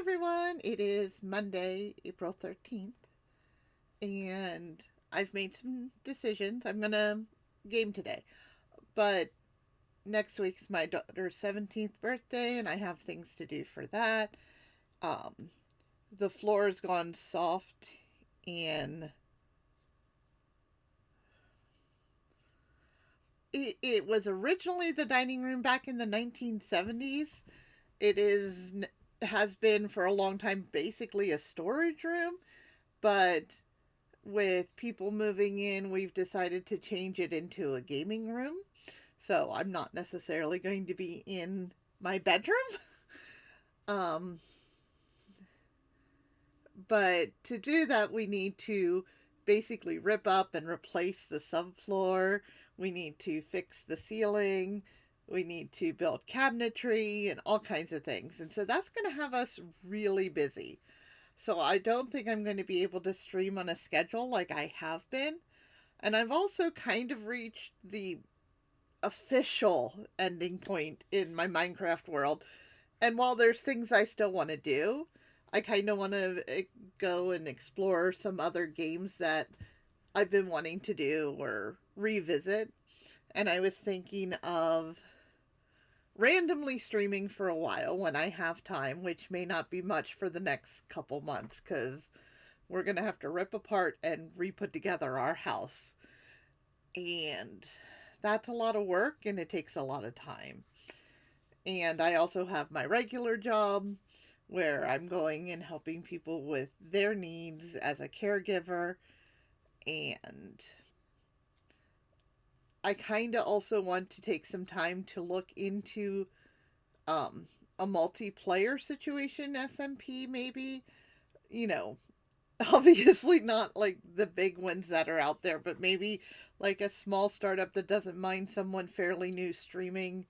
everyone, it is Monday, April 13th, and I've made some decisions. I'm gonna game today, but next week's my daughter's 17th birthday, and I have things to do for that. Um, the floor has gone soft, and it was originally the dining room back in the 1970s. It has been for a long time basically a storage room, but with people moving in, we've decided to change it into a gaming room. So I'm not necessarily going to be in my bedroom. Um, but to do that, we need to basically rip up and replace the subfloor. We need to fix the ceiling. We need to build cabinetry and all kinds of things. And so that's going to have us really busy. So I don't think I'm going to be able to stream on a schedule like I have been. And I've also kind of reached the official ending point in my Minecraft world. And while there's things I still want to do, I kind of want to go and explore some other games that I've been wanting to do or revisit. And I was thinking of randomly streaming for a while when I have time, which may not be much for the next couple months because we're going to have to rip apart and re put together our house. And that's a lot of work and it takes a lot of time. And I also have my regular job where I'm going and helping people with their needs as a caregiver. And I kind of also want to take some time to look into um, a multiplayer situation, SMP maybe. You know, obviously not like the big ones that are out there, but maybe like a small startup that doesn't mind someone fairly new streaming,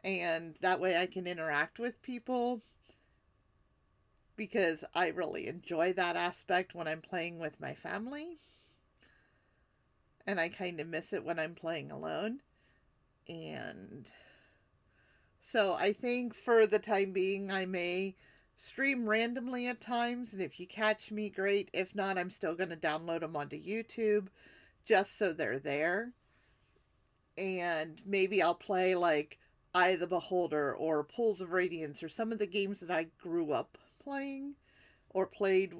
and that way I can interact with people because I really enjoy that aspect when I'm playing with my family, and I kind of miss it when I'm playing alone. And so I think for the time being, I may stream randomly at times, and if you catch me, great. If not, I'm still going to download them onto YouTube just so they're there. And maybe I'll play like Eye the Beholder or Pools of Radiance or some of the games that I grew up playing or played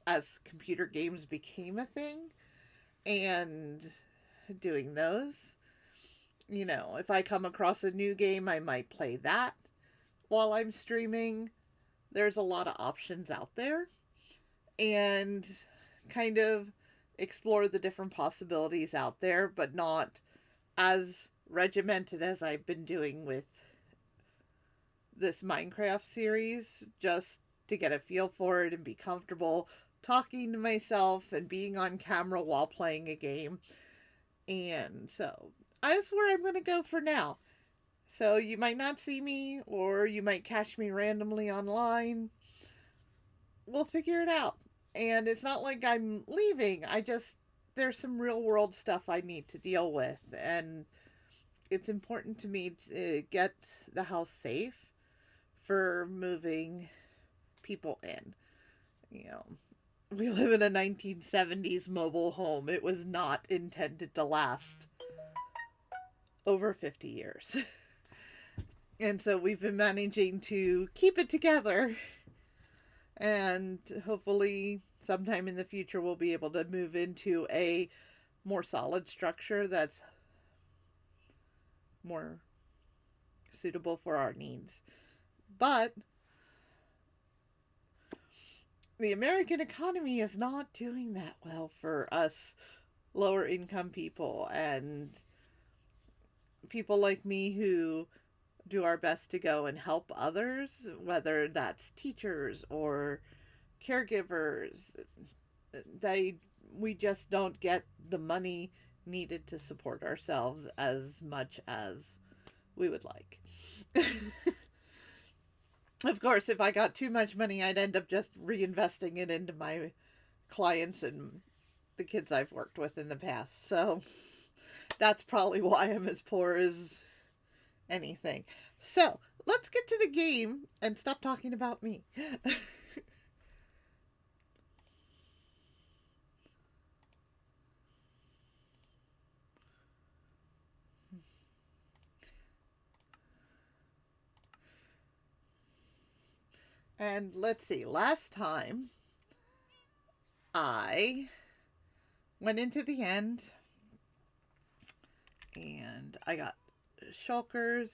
as computer games became a thing, and doing those. You know, if I come across a new game, I might play that while I'm streaming. There's a lot of options out there, and kind of explore the different possibilities out there, but not as regimented as I've been doing with this Minecraft series, just to get a feel for it and be comfortable talking to myself and being on camera while playing a game. And so that's where I'm going to go for now. So you might not see me, or you might catch me randomly online. We'll figure it out. And it's not like I'm leaving. There's some real world stuff I need to deal with. And it's important to me to get the house safe for moving people in. You know, we live in a 1970s mobile home. It was not intended to last over 50 years. And so we've been managing to keep it together. And hopefully, sometime in the future, we'll be able to move into a more solid structure that's more suitable for our needs. But the American economy is not doing that well for us lower income people and people like me who do our best to go and help others, whether that's teachers or caregivers. They we just don't get the money needed to support ourselves as much as we would like. Of course, if I got too much money, I'd end up just reinvesting it into my clients and the kids I've worked with in the past. So that's probably why I'm as poor as anything. So let's get to the game and stop talking about me. And let's see, last time I went into the end and I got shulkers.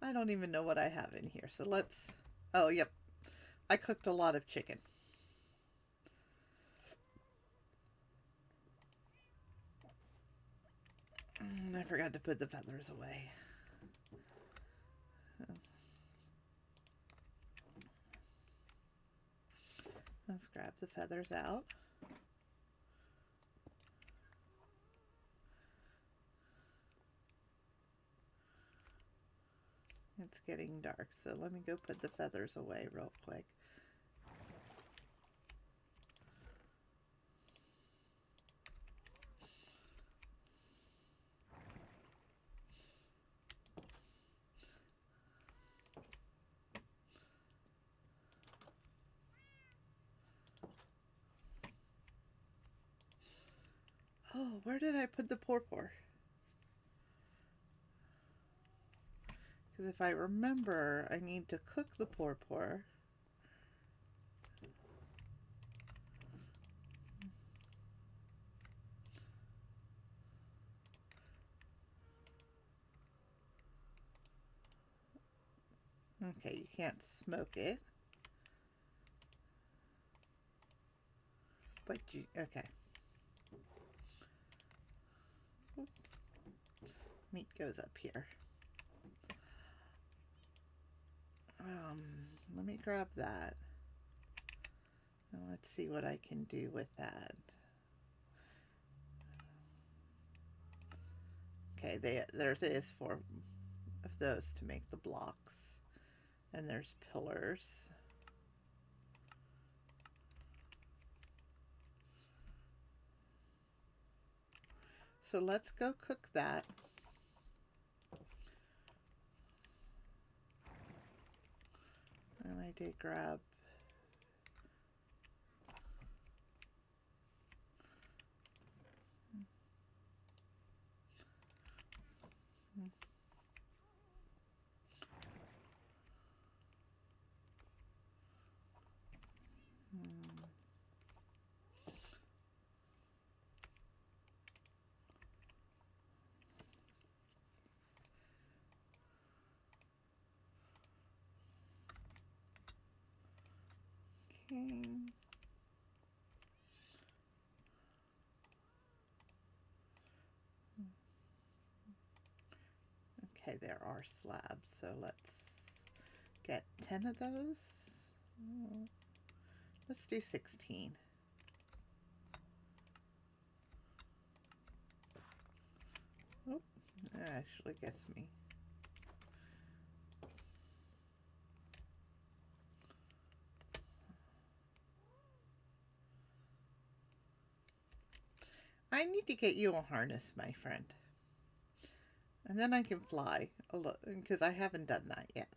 I don't even know what I have in here. So let's, oh, yep. I cooked a lot of chicken. I forgot to put the feathers away. Let's grab the feathers out. It's getting dark, so let me go put the feathers away real quick. Oh, where did I put the pawpaw? Because if I remember, I need to cook the pawpaw. Okay, you can't smoke it. But you, okay. Meat goes up here. Let me grab that. And let's see what I can do with that. Okay, there's 4 of those to make the blocks. And there's pillars. So let's go cook that. And I did grab king. Okay, there are slabs, so let's get 10 of those. Let's do 16. Oh, that actually gets me. I need to get you a harness, my friend. And then I can fly, because I haven't done that yet.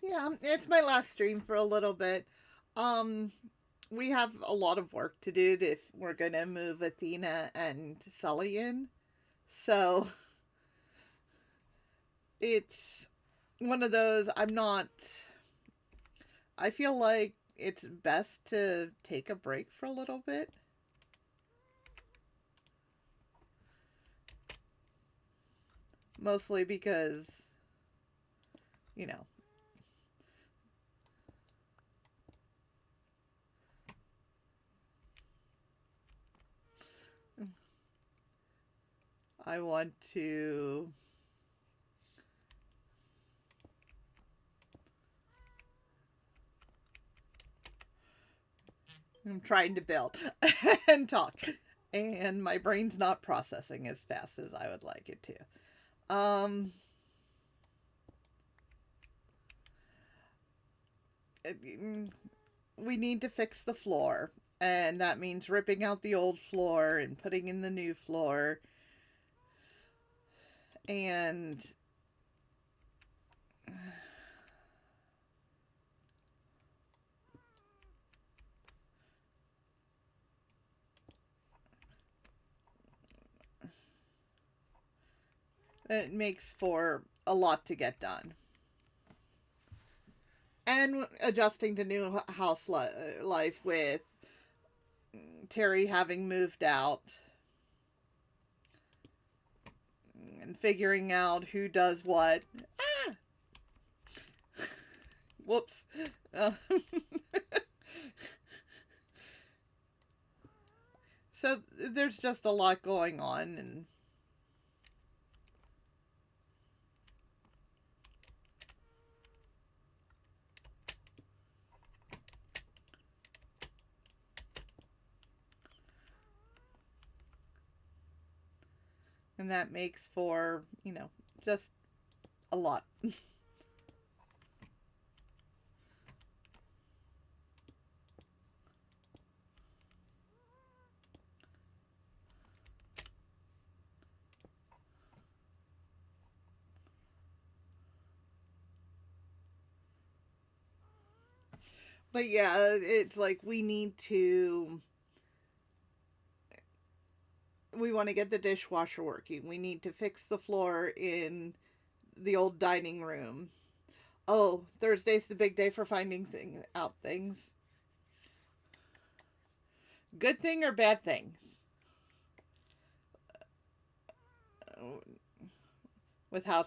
Yeah, it's my last stream for a little bit. Um, we have a lot of work to do if we're gonna move Athena and Sully in. So it's one of those. I feel like it's best to take a break for a little bit. Mostly because, you know, I want to. I'm trying to build and talk, and my brain's not processing as fast as I would like it to. We need to fix the floor, and that means ripping out the old floor and putting in the new floor. And it makes for a lot to get done. And adjusting to new house life with Terry having moved out and figuring out who does what. Ah! Whoops. Uh, so there's just a lot going on, and that makes for, just a lot. But yeah, it's like we want to get the dishwasher working. We need to fix the floor in the old dining room. Oh, Thursday's the big day for finding out things. Good thing or bad things? With how,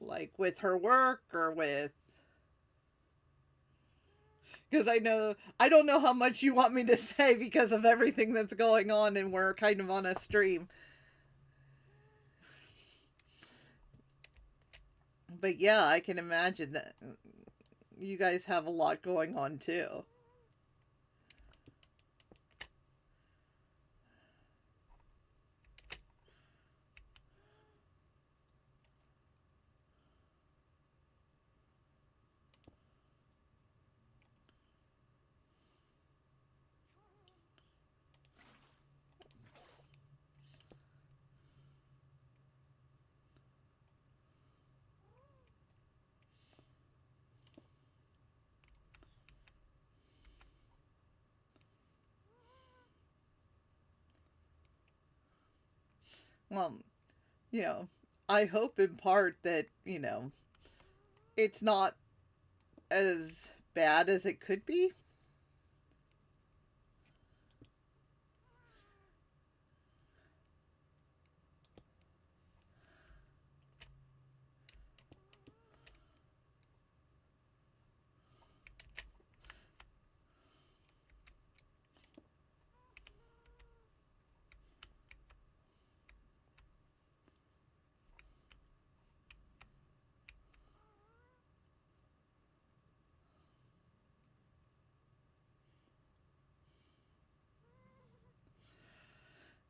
like with her work or with. Because I don't know how much you want me to say because of everything that's going on, and we're kind of on a stream. But yeah, I can imagine that you guys have a lot going on too. Well, you know, I hope in part that, it's not as bad as it could be.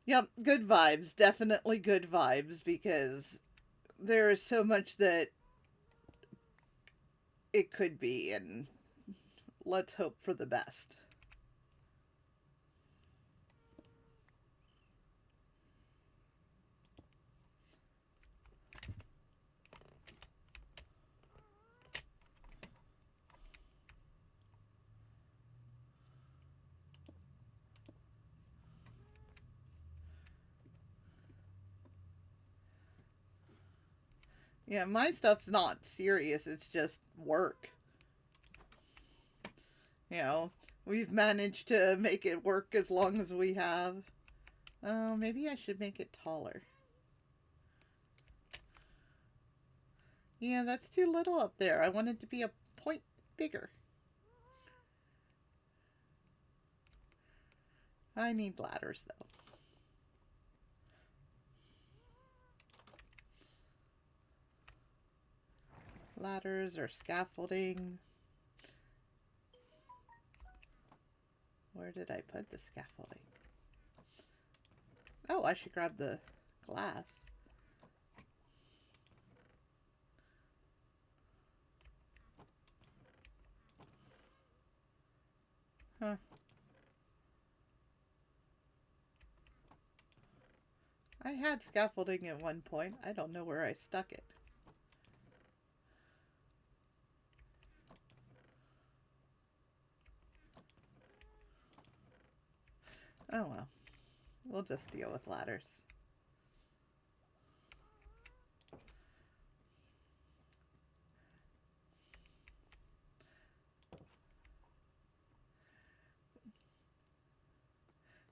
Yep, good vibes. Definitely good vibes because there is so much that it could be, and let's hope for the best. Yeah, my stuff's not serious. It's just work. You know, we've managed to make it work as long as we have. Oh, maybe I should make it taller. Yeah, that's too little up there. I want it to be a point bigger. I need ladders, though. Ladders or scaffolding. Where did I put the scaffolding? Oh, I should grab the glass. Huh. I had scaffolding at one point. I don't know where I stuck it. Oh well. We'll just deal with ladders.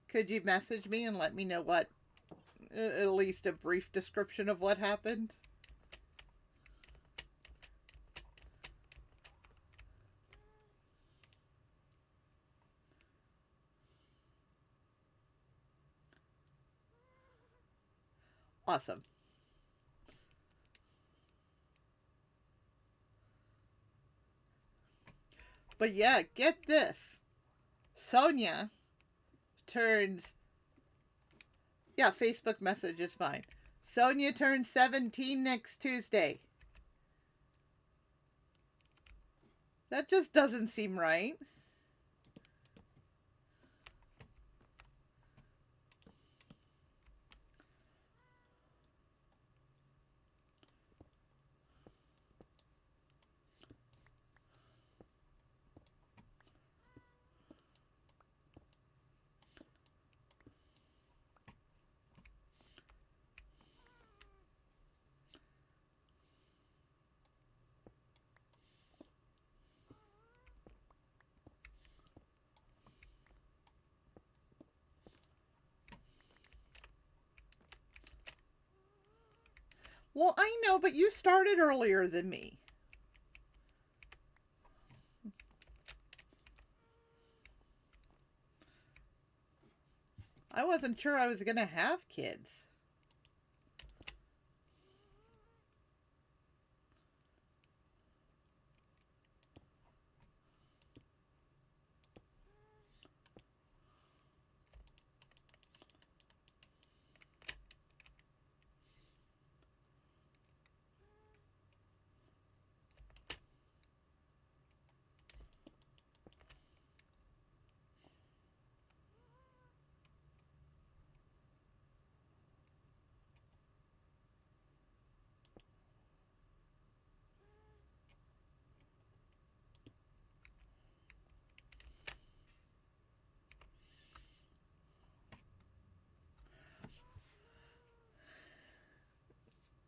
Could you message me and let me know what, at least a brief description of what happened? Awesome. But yeah, get this. Sonia turns, yeah, Facebook message is fine. Sonia turns 17 next Tuesday. That just doesn't seem right. Well, I know, but you started earlier than me. I wasn't sure I was going to have kids.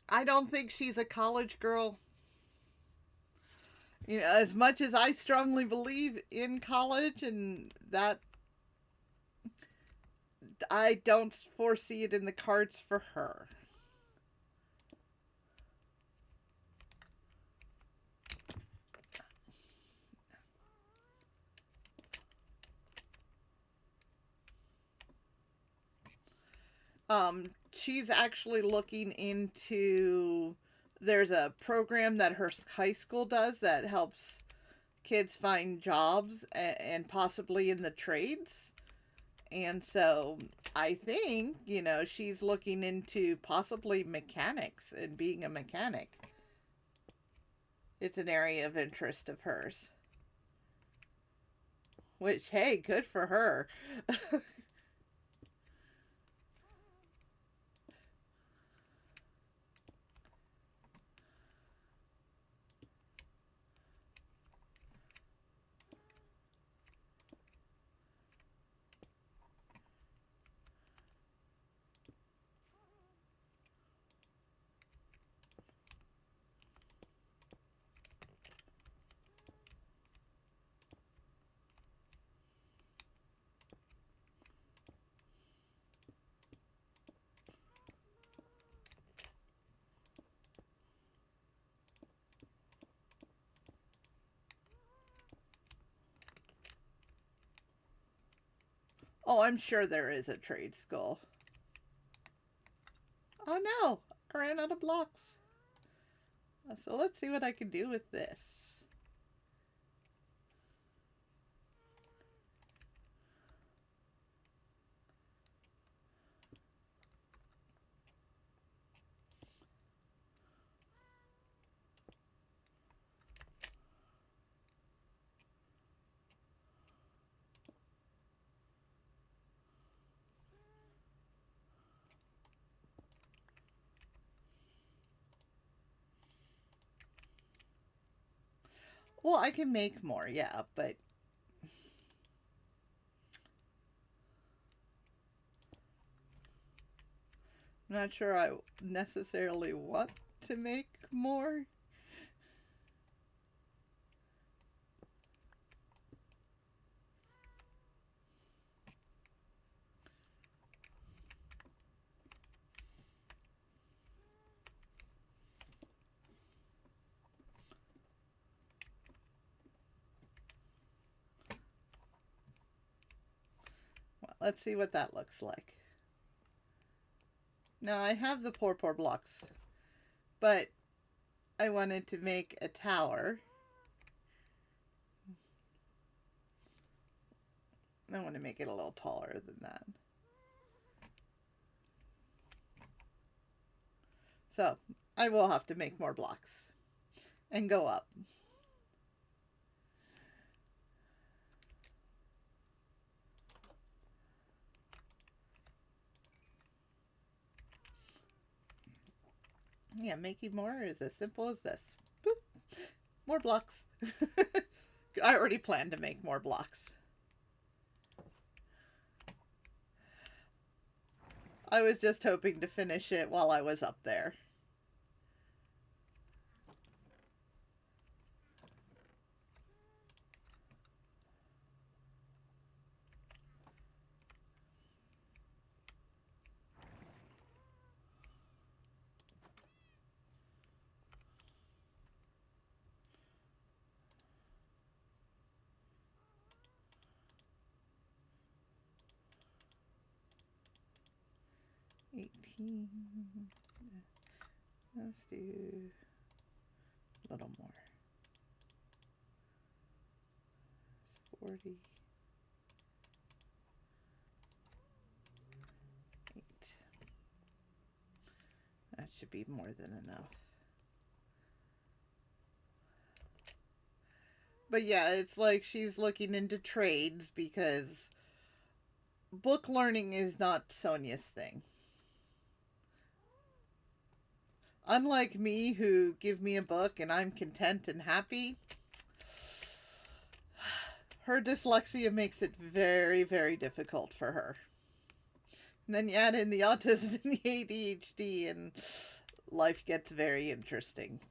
I don't think she's a college girl. You know, as much as I strongly believe in college and that, I don't foresee it in the cards for her. She's actually looking into, there's a program that her high school does that helps kids find jobs and possibly in the trades. And so I think, she's looking into possibly mechanics and being a mechanic. It's an area of interest of hers. Which, hey, good for her. Oh, I'm sure there is a trade school. Oh no, I ran out of blocks. So let's see what I can do with this. Well, I can make more, yeah, but I'm not sure I necessarily want to make more. Well, let's see what that looks like. Now, I have the pour blocks, but I wanted to make a tower. I want to make it a little taller than that. So, I will have to make more blocks and go up. Yeah, making more is as simple as this. Boop. More blocks. I already planned to make more blocks. I was just hoping to finish it while I was up there. Let's do a little more. 48. That should be more than enough. But yeah, it's like she's looking into trades because book learning is not Sonia's thing. Unlike me, who give me a book and I'm content and happy, her dyslexia makes it very, very difficult for her. And then you add in the autism and the ADHD, and life gets very interesting.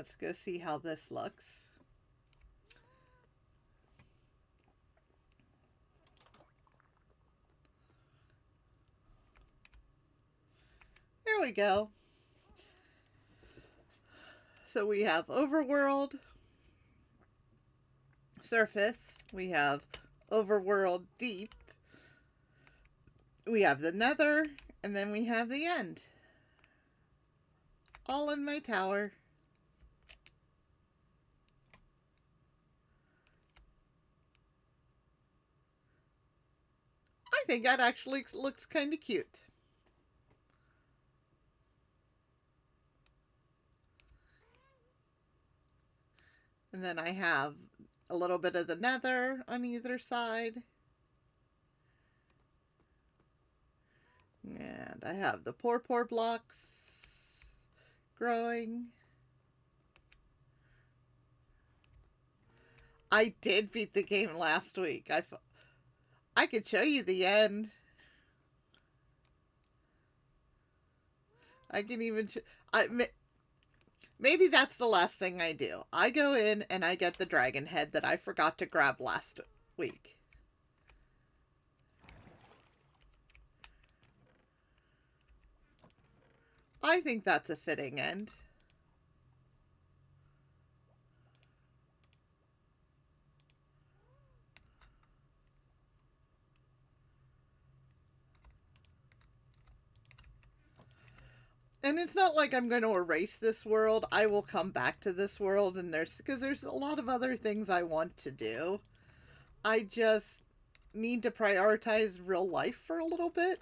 Let's go see how this looks. There we go. So we have overworld, surface, we have overworld deep, we have the nether, and then we have the end. All in my tower. I think that actually looks kind of cute. And then I have a little bit of the nether on either side. And I have the poor blocks growing. I did beat the game last week. I could show you the end. I can even maybe that's the last thing I do. I go in and I get the dragon head that I forgot to grab last week. I think that's a fitting end. And it's not like I'm going to erase this world. I will come back to this world, and because there's a lot of other things I want to do. I just need to prioritize real life for a little bit.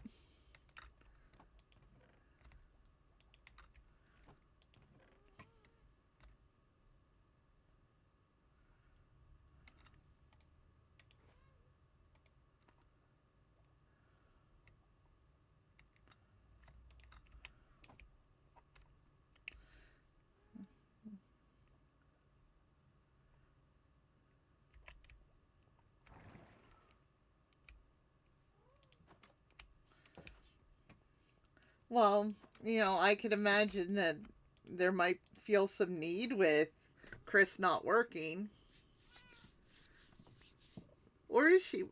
Well, I could imagine that there might feel some need with Chris not working. Or is she?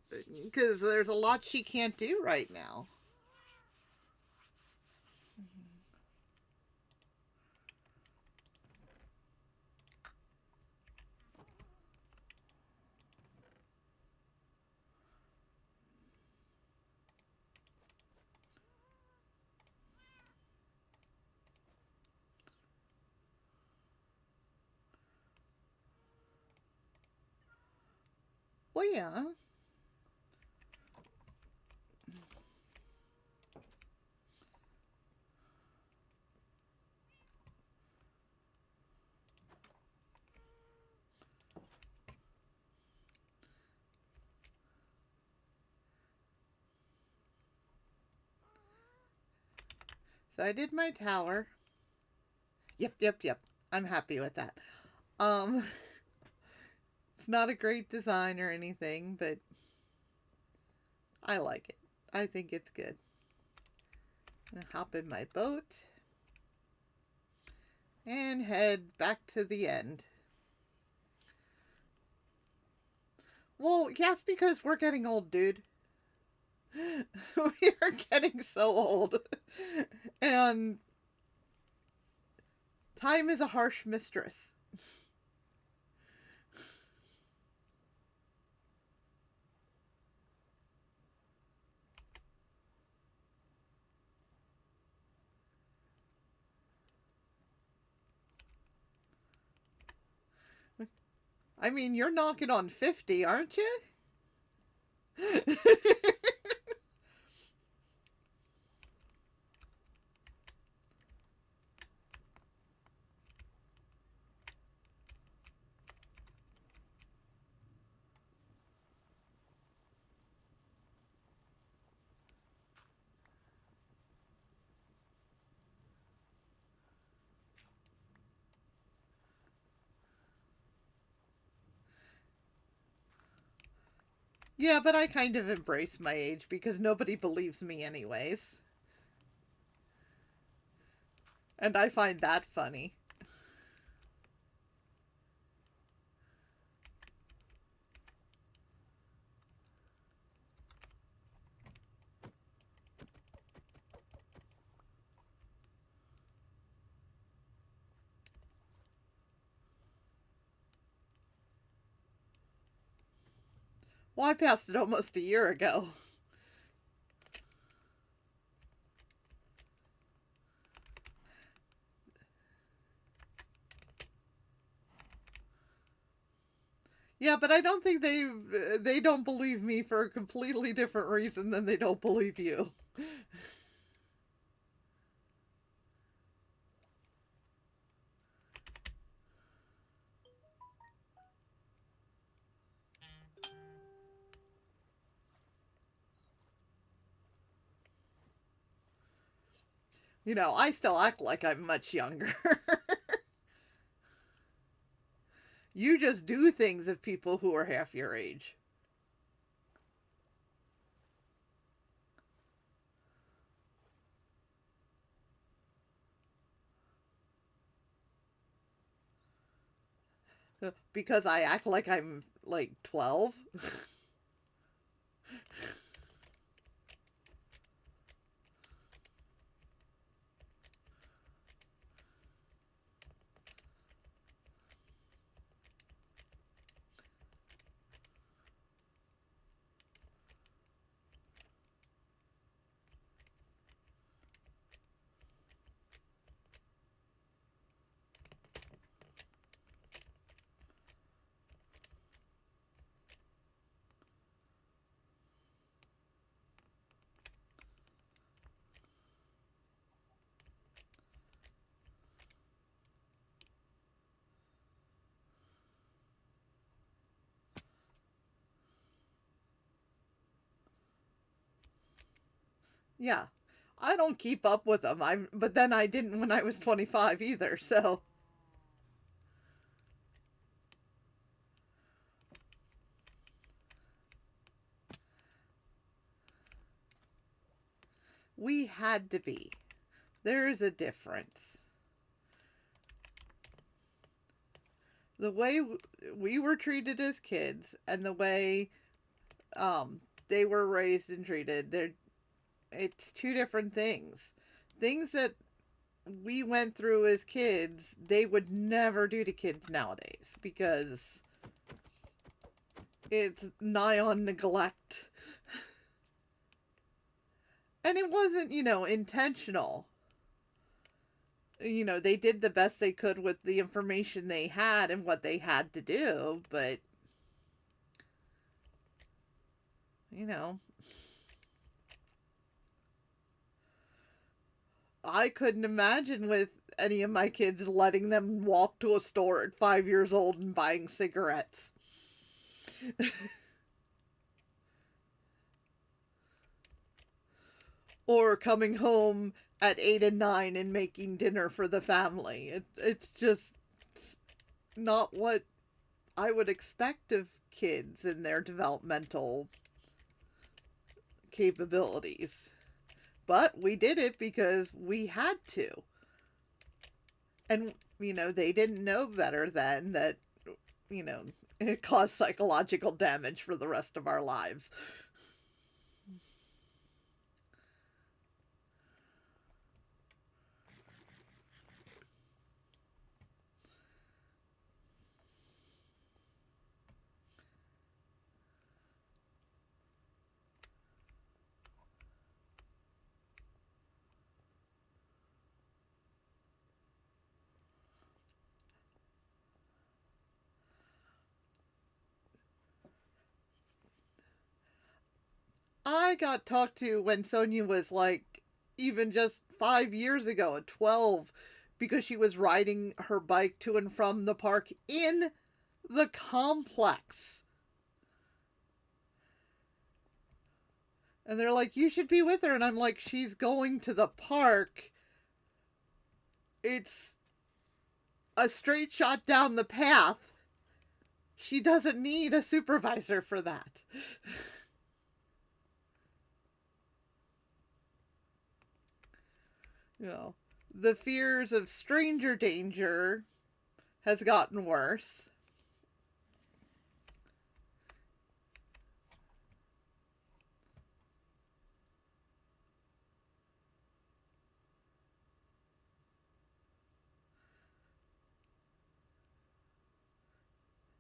Because there's a lot she can't do right now. Well, yeah. So I did my tower. Yep. I'm happy with that. Um, it's not a great design or anything, but I like it. I think it's good. I'll hop in my boat and head back to the end. Well, yes, because we're getting old, dude. We are getting so old. And time is a harsh mistress. I mean, you're knocking on 50, aren't you? Yeah, but I kind of embrace my age because nobody believes me anyways. And I find that funny. Well, I passed it almost a year ago. Yeah, but I don't think they don't believe me for a completely different reason than they don't believe you. I still act like I'm much younger. You just do things of people who are half your age. Because I act like I'm like 12. Yeah. I don't keep up with them. But then I didn't when I was 25 either. So we had to be. There is a difference. The way we were treated as kids and the way they were raised and treated, it's two different things. Things that we went through as kids, they would never do to kids nowadays because it's nigh on neglect. And it wasn't, intentional. They did the best they could with the information they had and what they had to do, but, you know, I couldn't imagine with any of my kids letting them walk to a store at 5 years old and buying cigarettes. Or coming home at 8 and 9 and making dinner for the family. It's just not what I would expect of kids and their developmental capabilities. But we did it because we had to. And, they didn't know better then that, you know, it caused psychological damage for the rest of our lives. I got talked to when Sonia was like, even just 5 years ago at 12, because she was riding her bike to and from the park in the complex. And they're like, you should be with her. And I'm like, she's going to the park. It's a straight shot down the path. She doesn't need a supervisor for that. you know, the fears of stranger danger has gotten worse.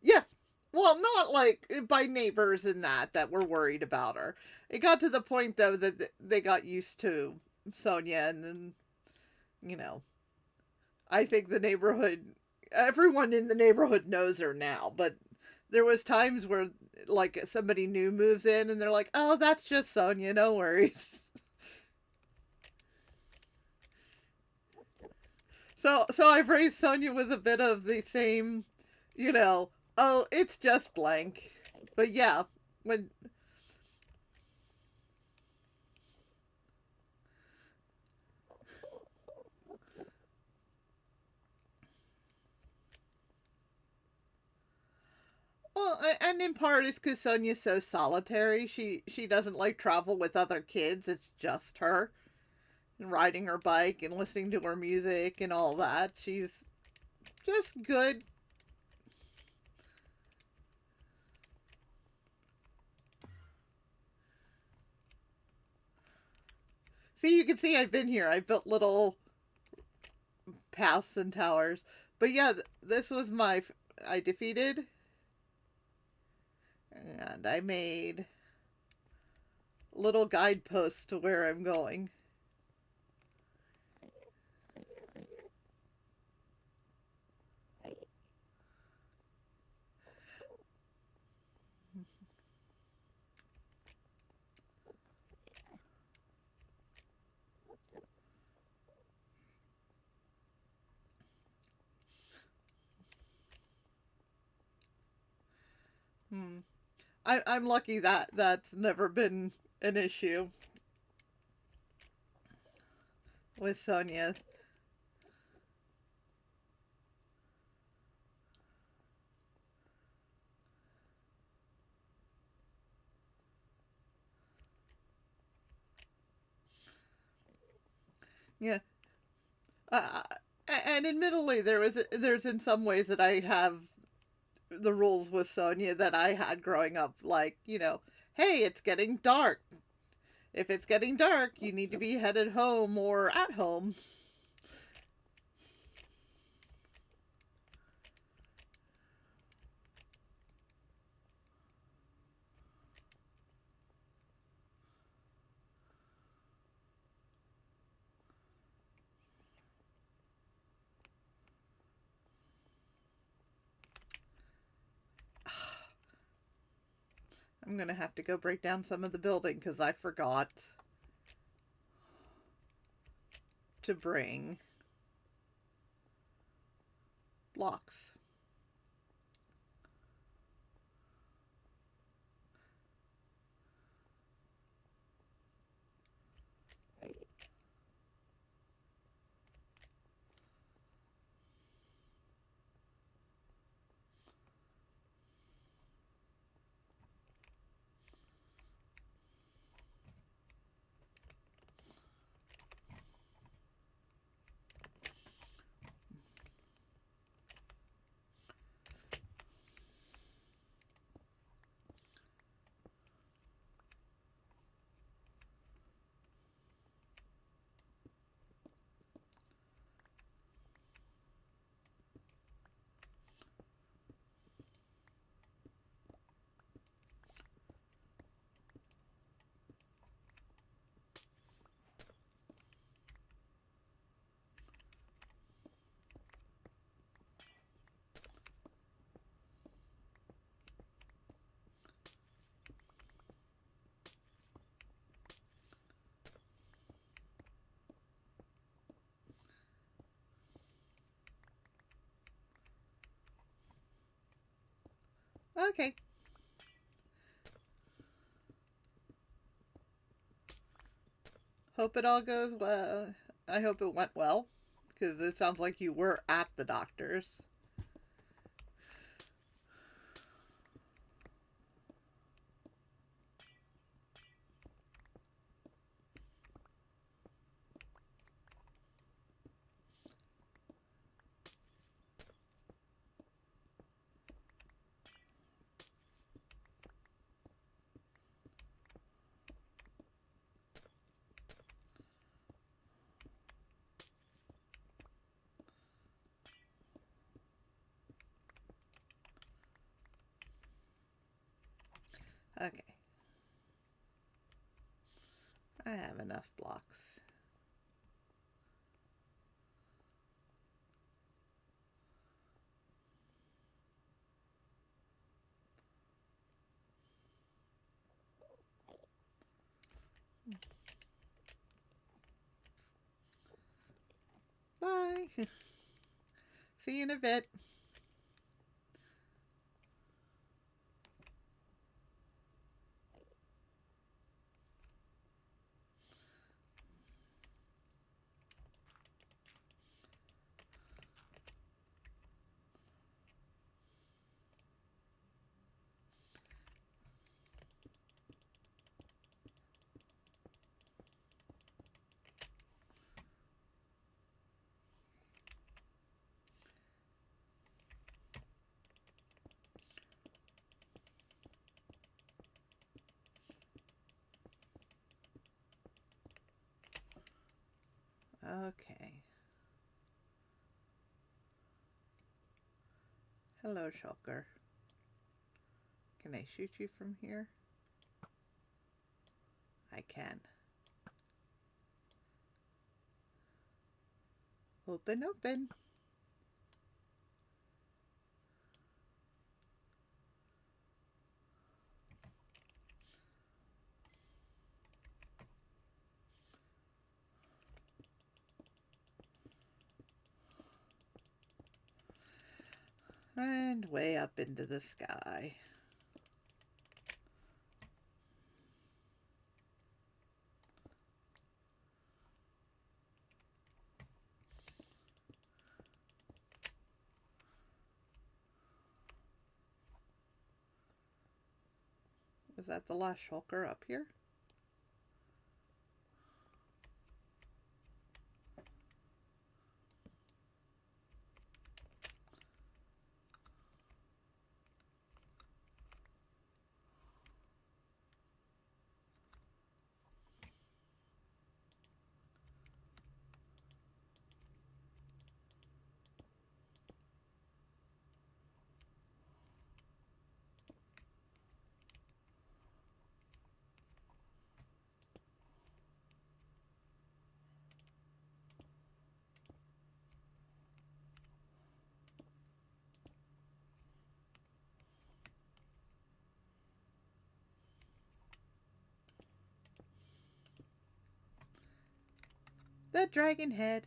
Yeah. Well, Well, not like by neighbors and that were worried about her. It got to the point though that they got used to Sonia, and then you know, I think the neighborhood, everyone in the neighborhood knows her now, but there was times where like somebody new moves in and they're like, "Oh, that's just Sonia, no worries." So I've raised Sonia with a bit of the same, you know, oh, it's just blank. But yeah, when well, and in part it's because Sonia's so solitary. She doesn't like travel with other kids. It's just her and riding her bike and listening to her music and all that. She's just good. See, you can see I've been here. I built little paths and towers. But yeah, this was my. I defeated. And I made little guideposts to where I'm going. Hmm. I'm lucky that that's never been an issue with Sonia. Yeah. Uh, and admittedly, there's in some ways that I have the rules with Sonia that I had growing up. Like, hey, it's getting dark. If it's getting dark, you need to be headed home or at home. I'm gonna have to go break down some of the building because I forgot to bring blocks. Okay. Hope it all goes well. I hope it went well because it sounds like you were at the doctor's. enough blocks. Bye. See you in a bit. Okay. Hello, Shulker. Can I shoot you from here? I can. Open, open. And way up into the sky. Is that the last shulker up here? The dragon head.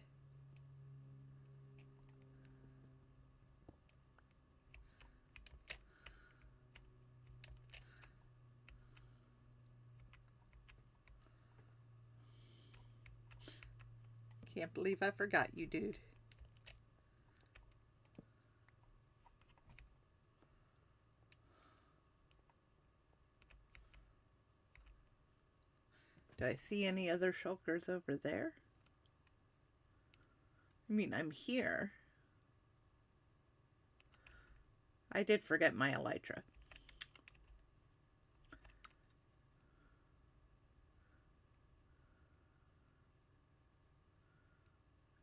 Can't believe I forgot you, dude. Do I see any other shulkers over there? I mean, I'm here. I did forget my elytra.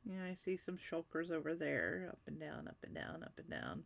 Yeah, I see some shulkers over there. Up and down, up and down, up and down.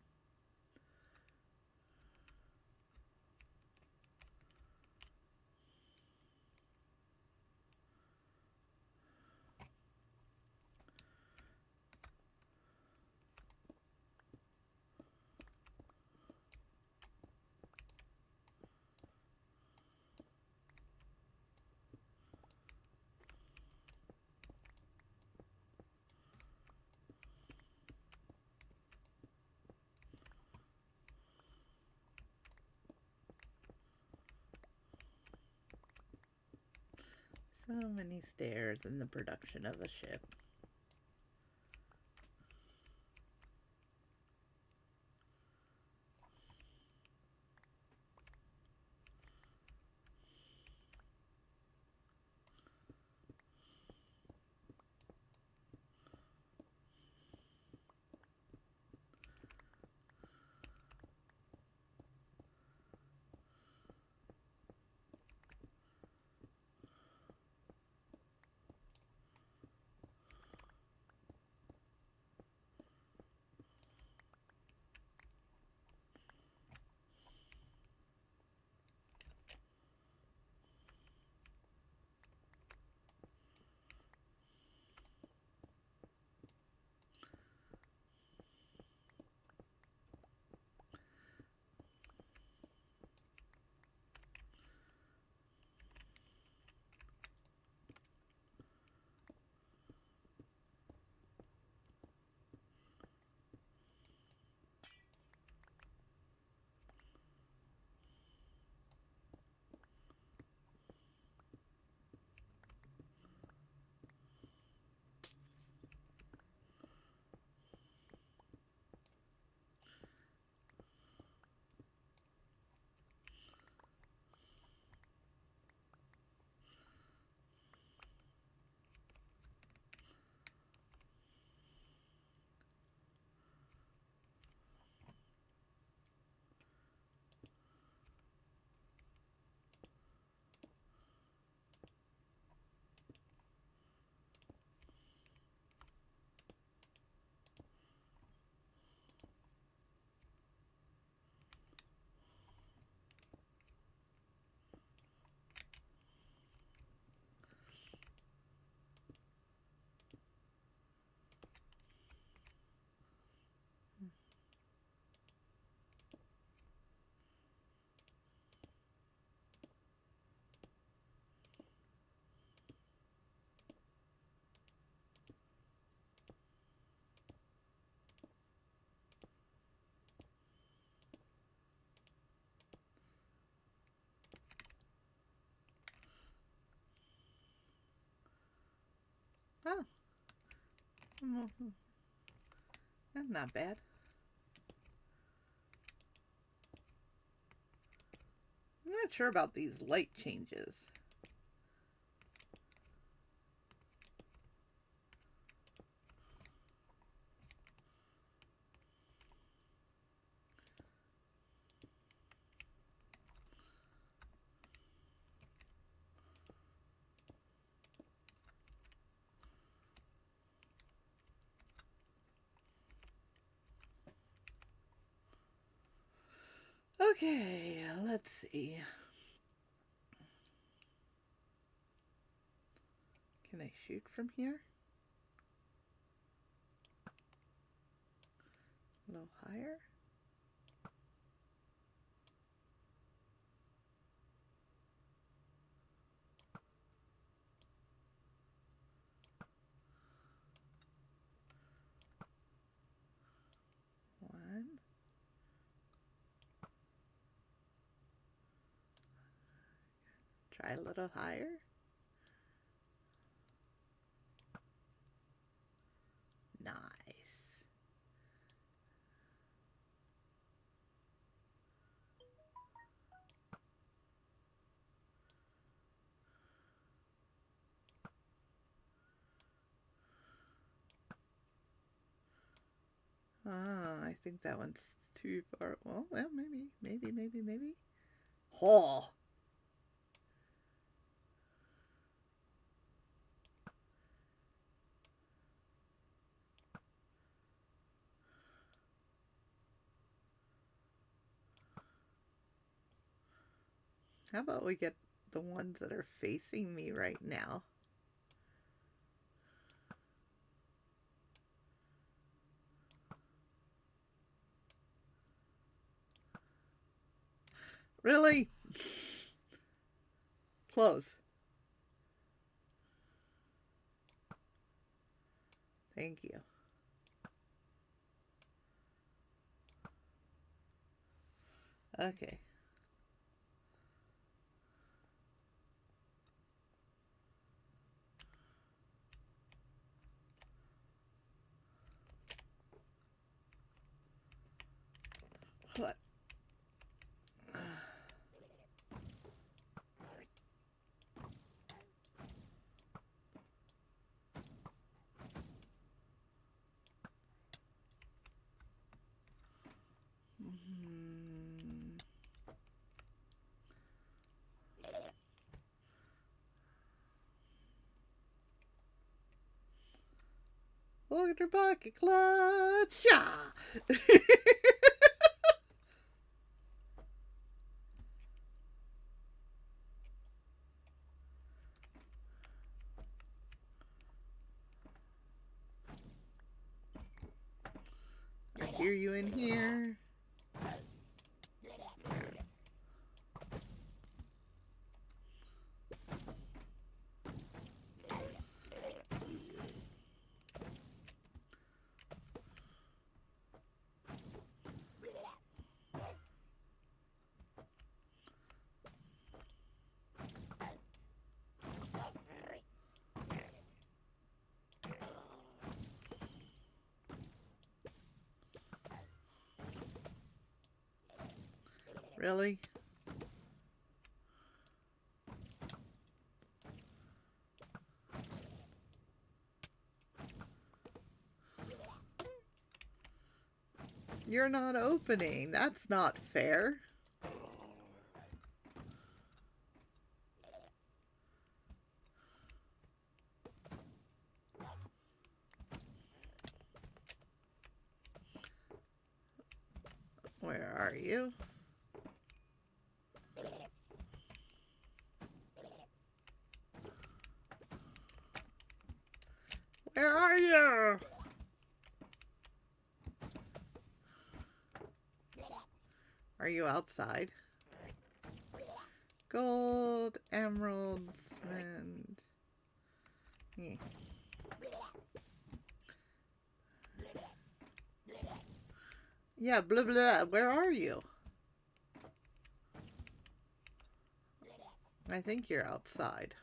So many stairs in the production of a ship. Oh. That's not bad. I'm not sure about these light changes. Okay, let's see. Can I shoot from here? A little higher? One. Try a little higher. Nice. I think that one's too far. Well, maybe. Oh! How about we get the ones that are facing me right now? Really? Close. Thank you. Okay. What? Look at her bucket clutch. Yeah. I hear you in here. Really? You're not opening. That's not fair. Where are you? Where are you? Are you outside? Gold, emeralds, and... Yeah. Yeah, blah blah. Where are you? I think you're outside.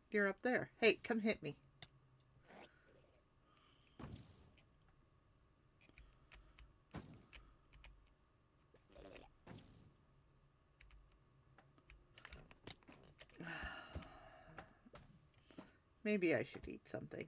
You're up there. Hey, come hit me. Maybe I should eat something.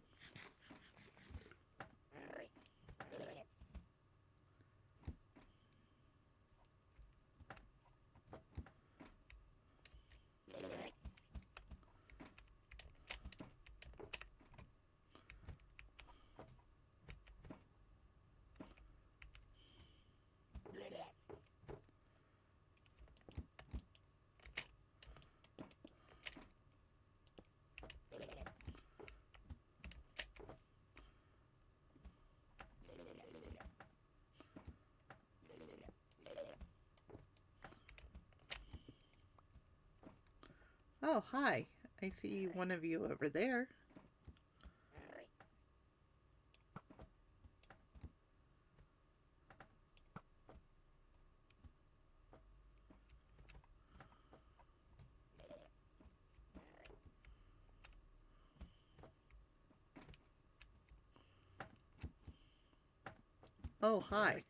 Oh, hi. I see one of you over there. Oh, hi.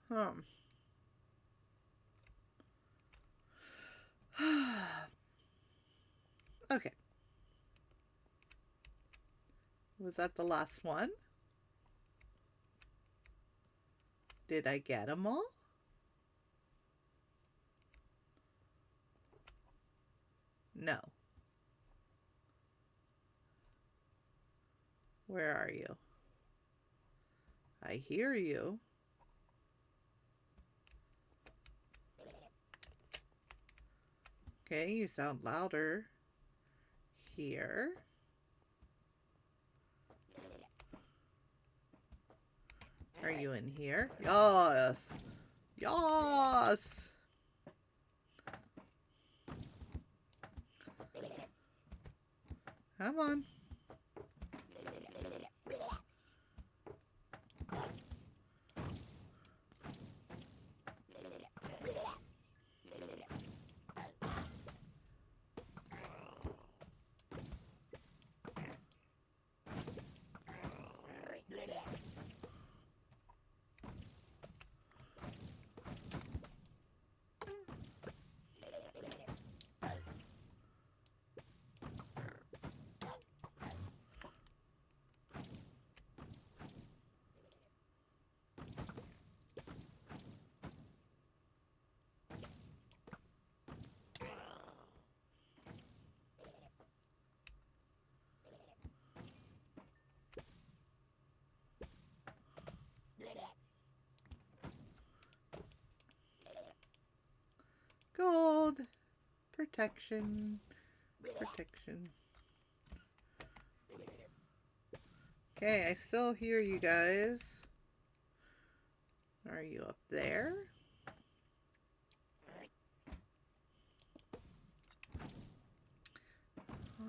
Um. Okay. Was that the last one? Did I get them all? No. Where are you? I hear you. Okay, you sound louder. Here. Are you in here? Yes. Yes. Come on. Gold. Protection. Protection. Okay, I still hear you guys. Are you up there?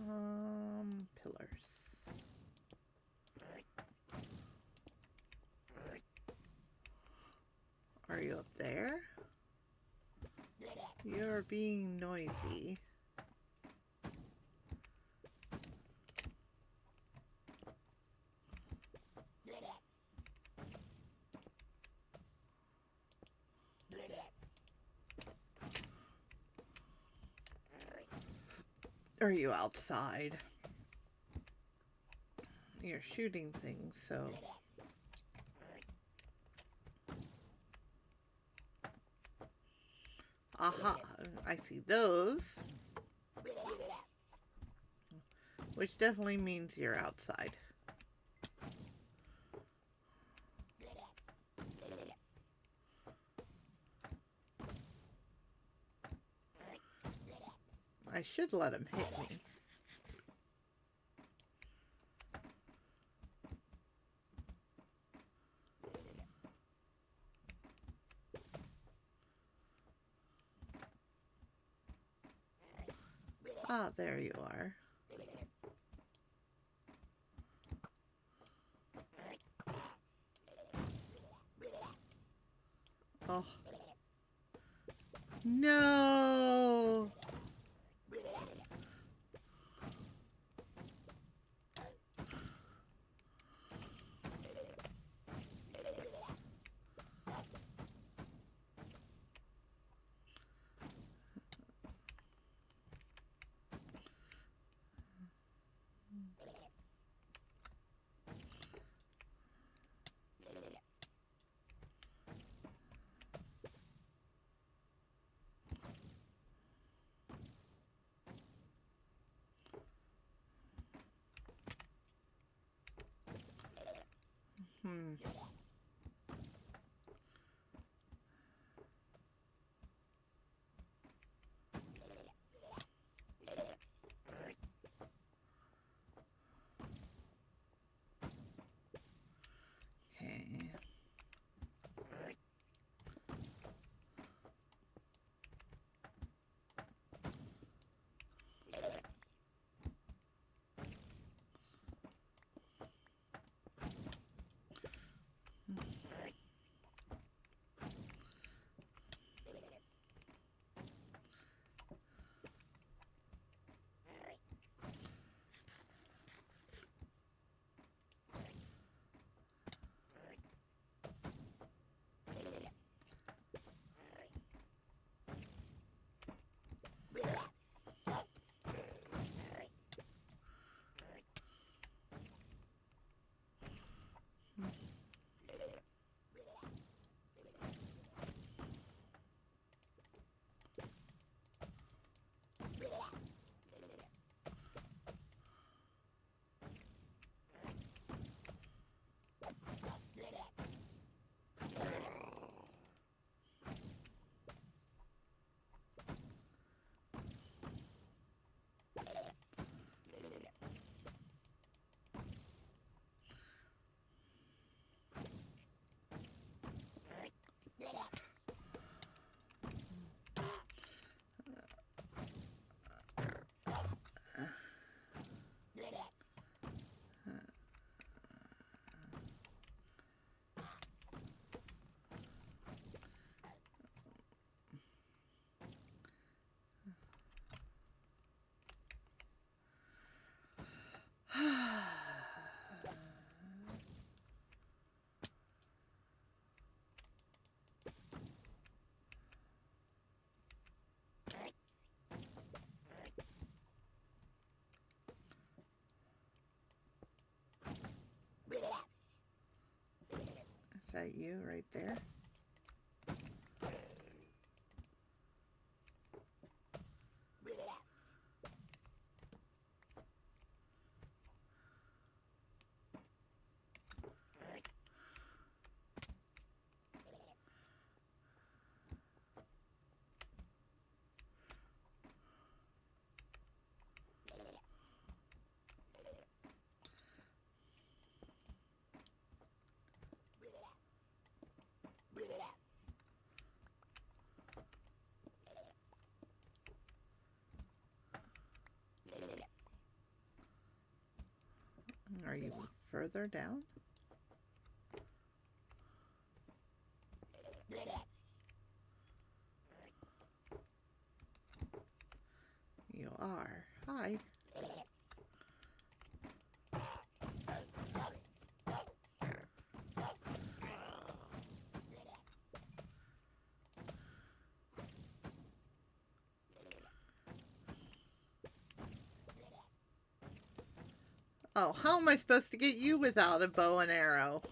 Pillars. Are you up there? You're being noisy. Are you outside? You're shooting things, so... Aha, I see those. Which definitely means you're outside. I should let him hit me. Ah, there you are. Oh. No! Hmm. Okay. Is that you right there? you further down? You are. Hi. Oh, how am I supposed to get you without a bow and arrow?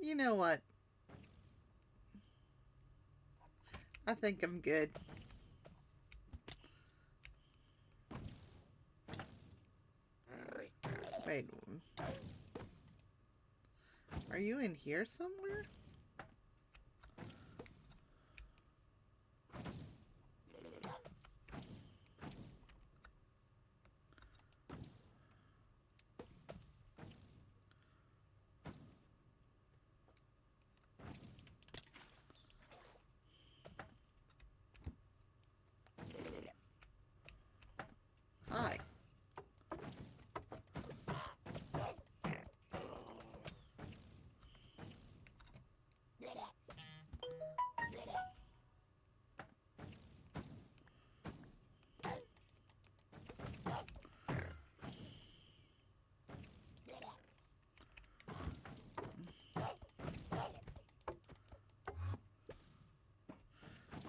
You know what? I think I'm good. Wait. Are you in here somewhere? Hi.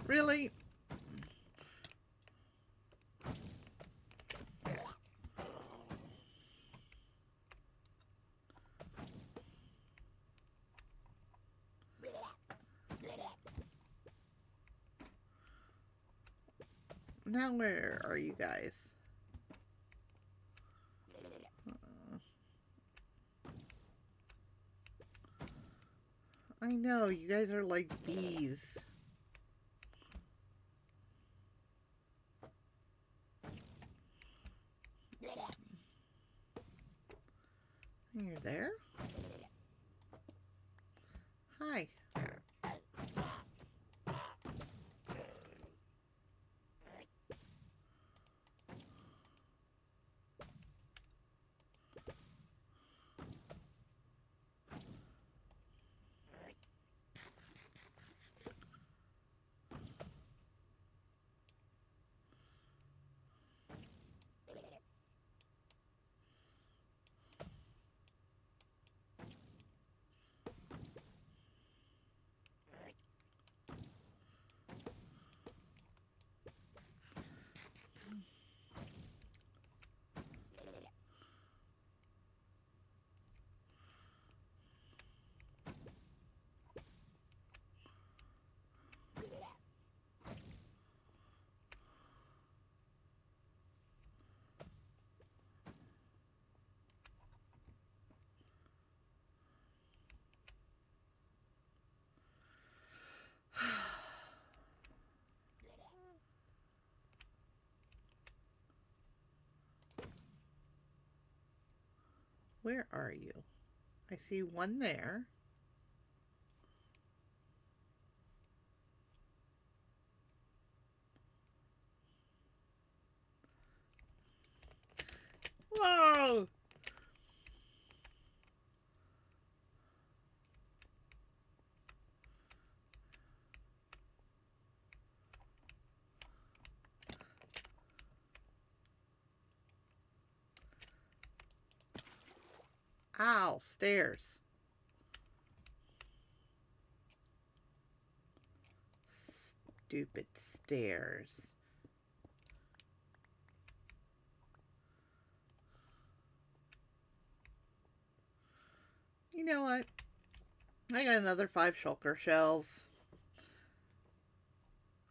Really? Now where are you guys? I know, you guys are like bees. You're there? Hi. Where are you? I see one there. Whoa! Ow, stairs. stupid stairs. You know what? I got another 5 shulker shells.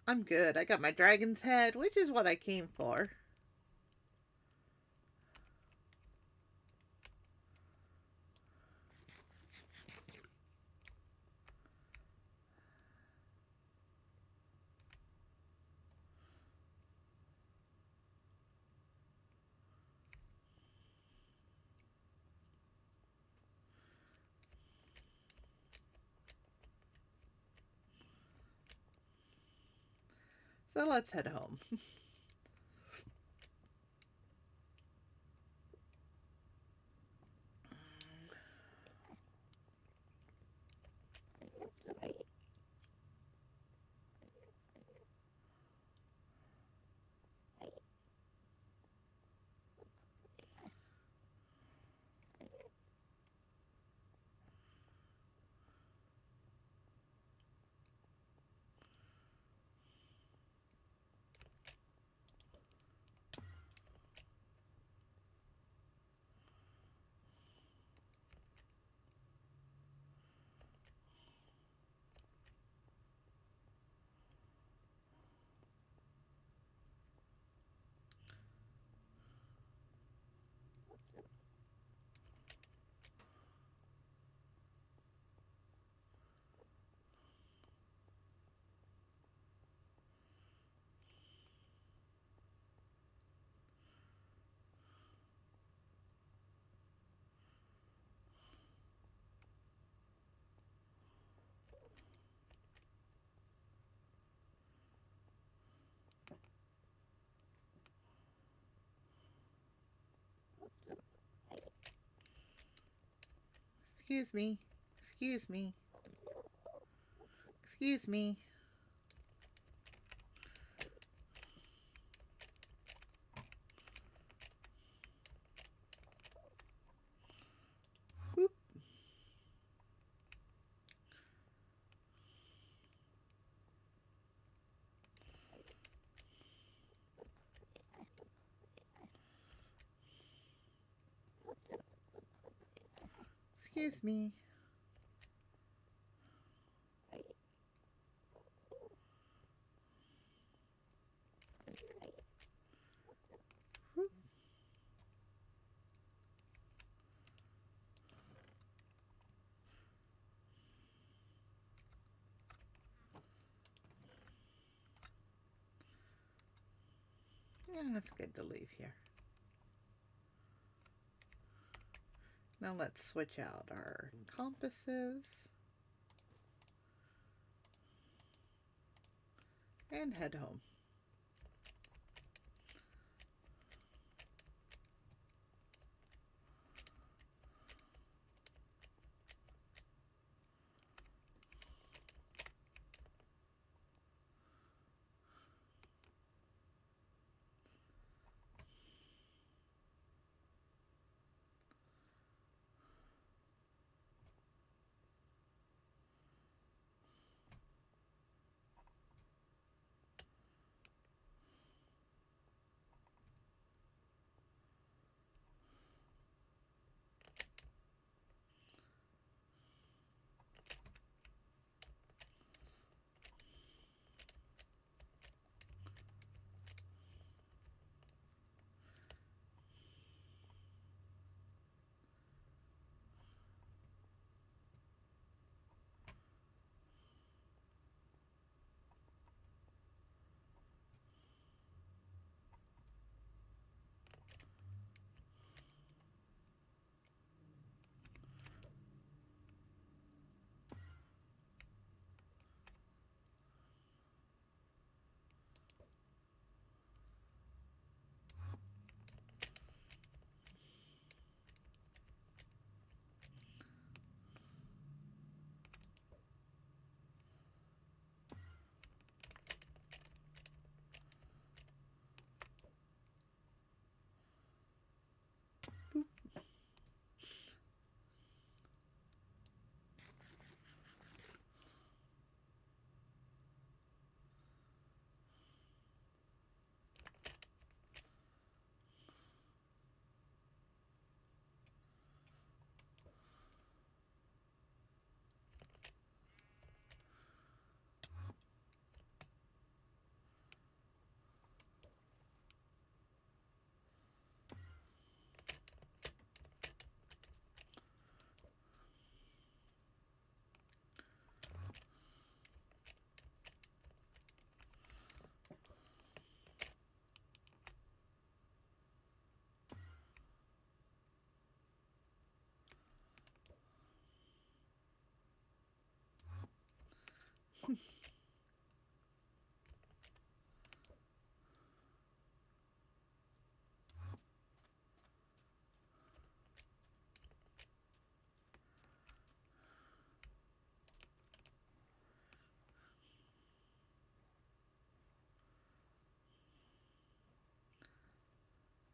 I'm good. I got my dragon's head, which is what I came for. So let's head home. Excuse me. Excuse me. Excuse me. Whoop. Excuse me. Whoop. Yeah, that's good to leave here. Now let's switch out our compasses and head home.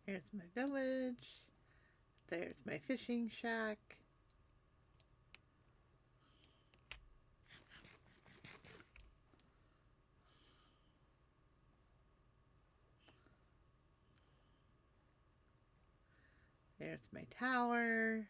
Here's my village. There's my fishing shack. There's my tower.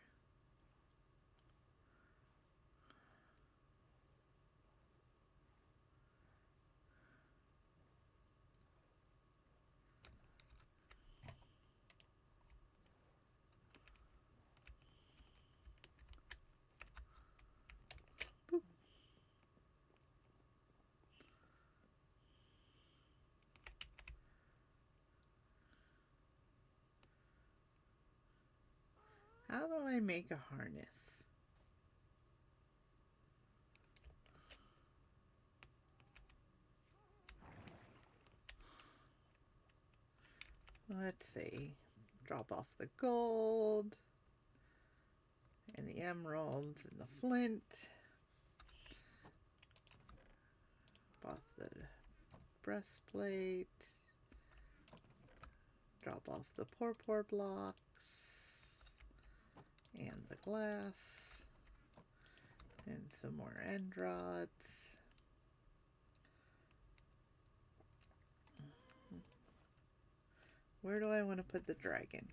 Boop. How do I make a harness? Let's see. Drop off the gold and the emeralds and the flint. Off the breastplate. Drop off the purple blocks and the glass and some more end rods. Where do I want to put the dragon?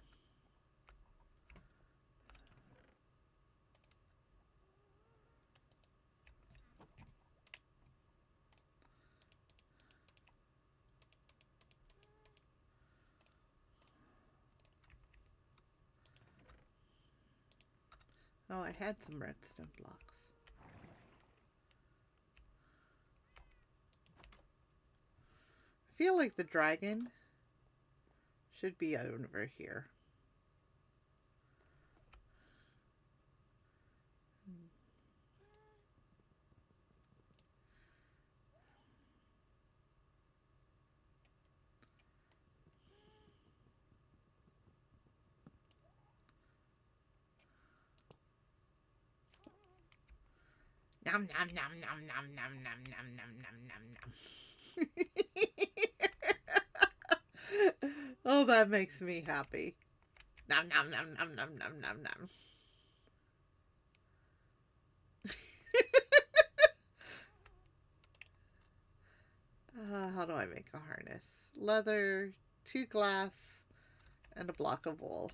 Oh, I had some redstone blocks. I feel like the dragon should be over here. Nom nom nom nom nom nom nom nom nom nom nom. Oh, that makes me happy. Nom nom nom nom nom nom nom nom. How do I make a harness? Leather, 2 glass, and a block of wool.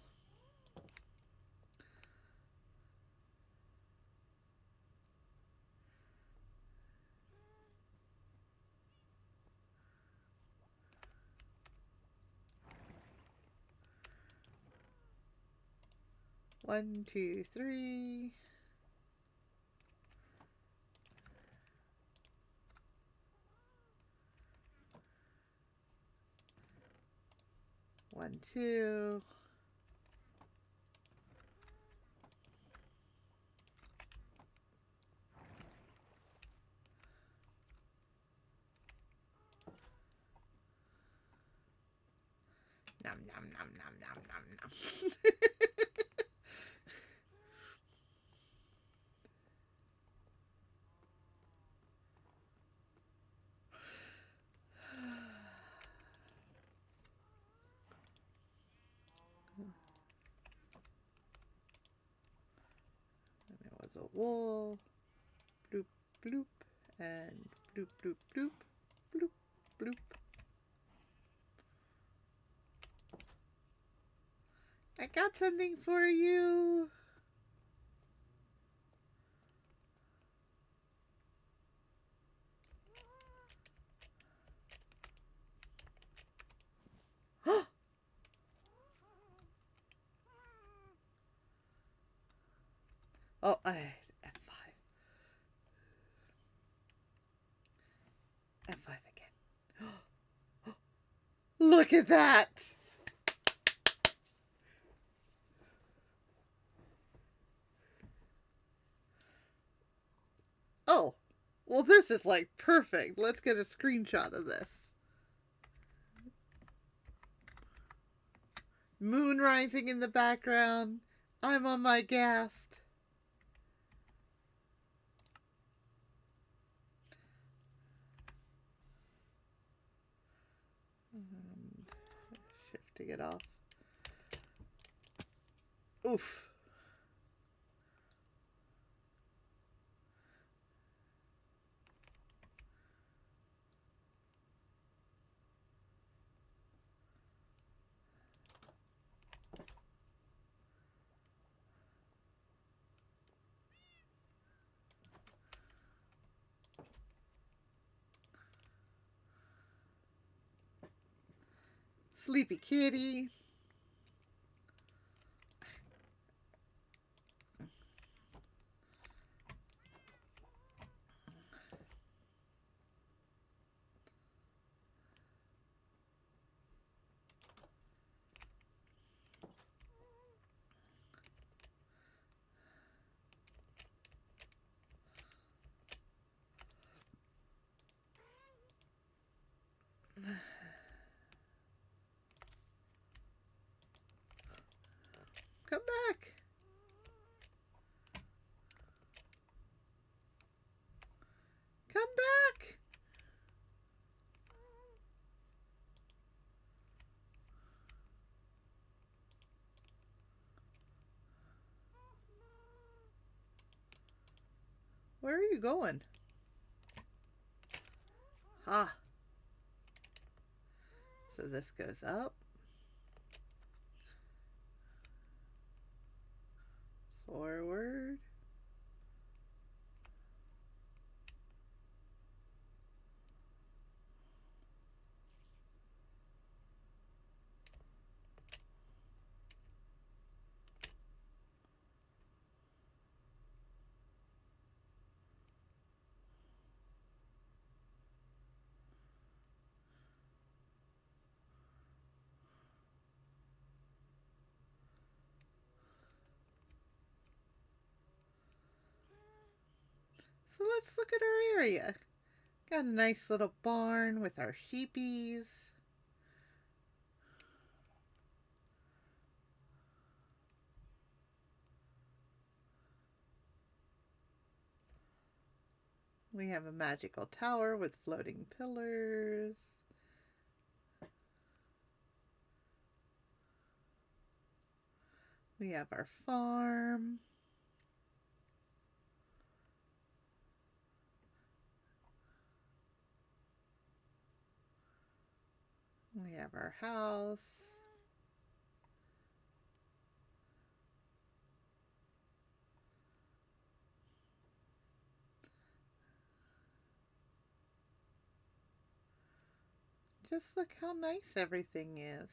One, two, three. One, two. Nom nom nom nom nom nom nom. And there was a wool. Bloop bloop. And bloop bloop bloop. Bloop bloop. I got something for you. Oh, F5. F5 again. Look at that. Oh, Well, this is like perfect. Let's get a screenshot of this. Moon rising in the background. I'm on my ghast. Shifting it off. Oof. Sleepy kitty. Come back. Come back. Where are you going? Ah. So this goes up. Forward. So let's look at our area. Got a nice little barn with our sheepies. We have a magical tower with floating pillars. We have our farm. We have our house. Just look how nice everything is.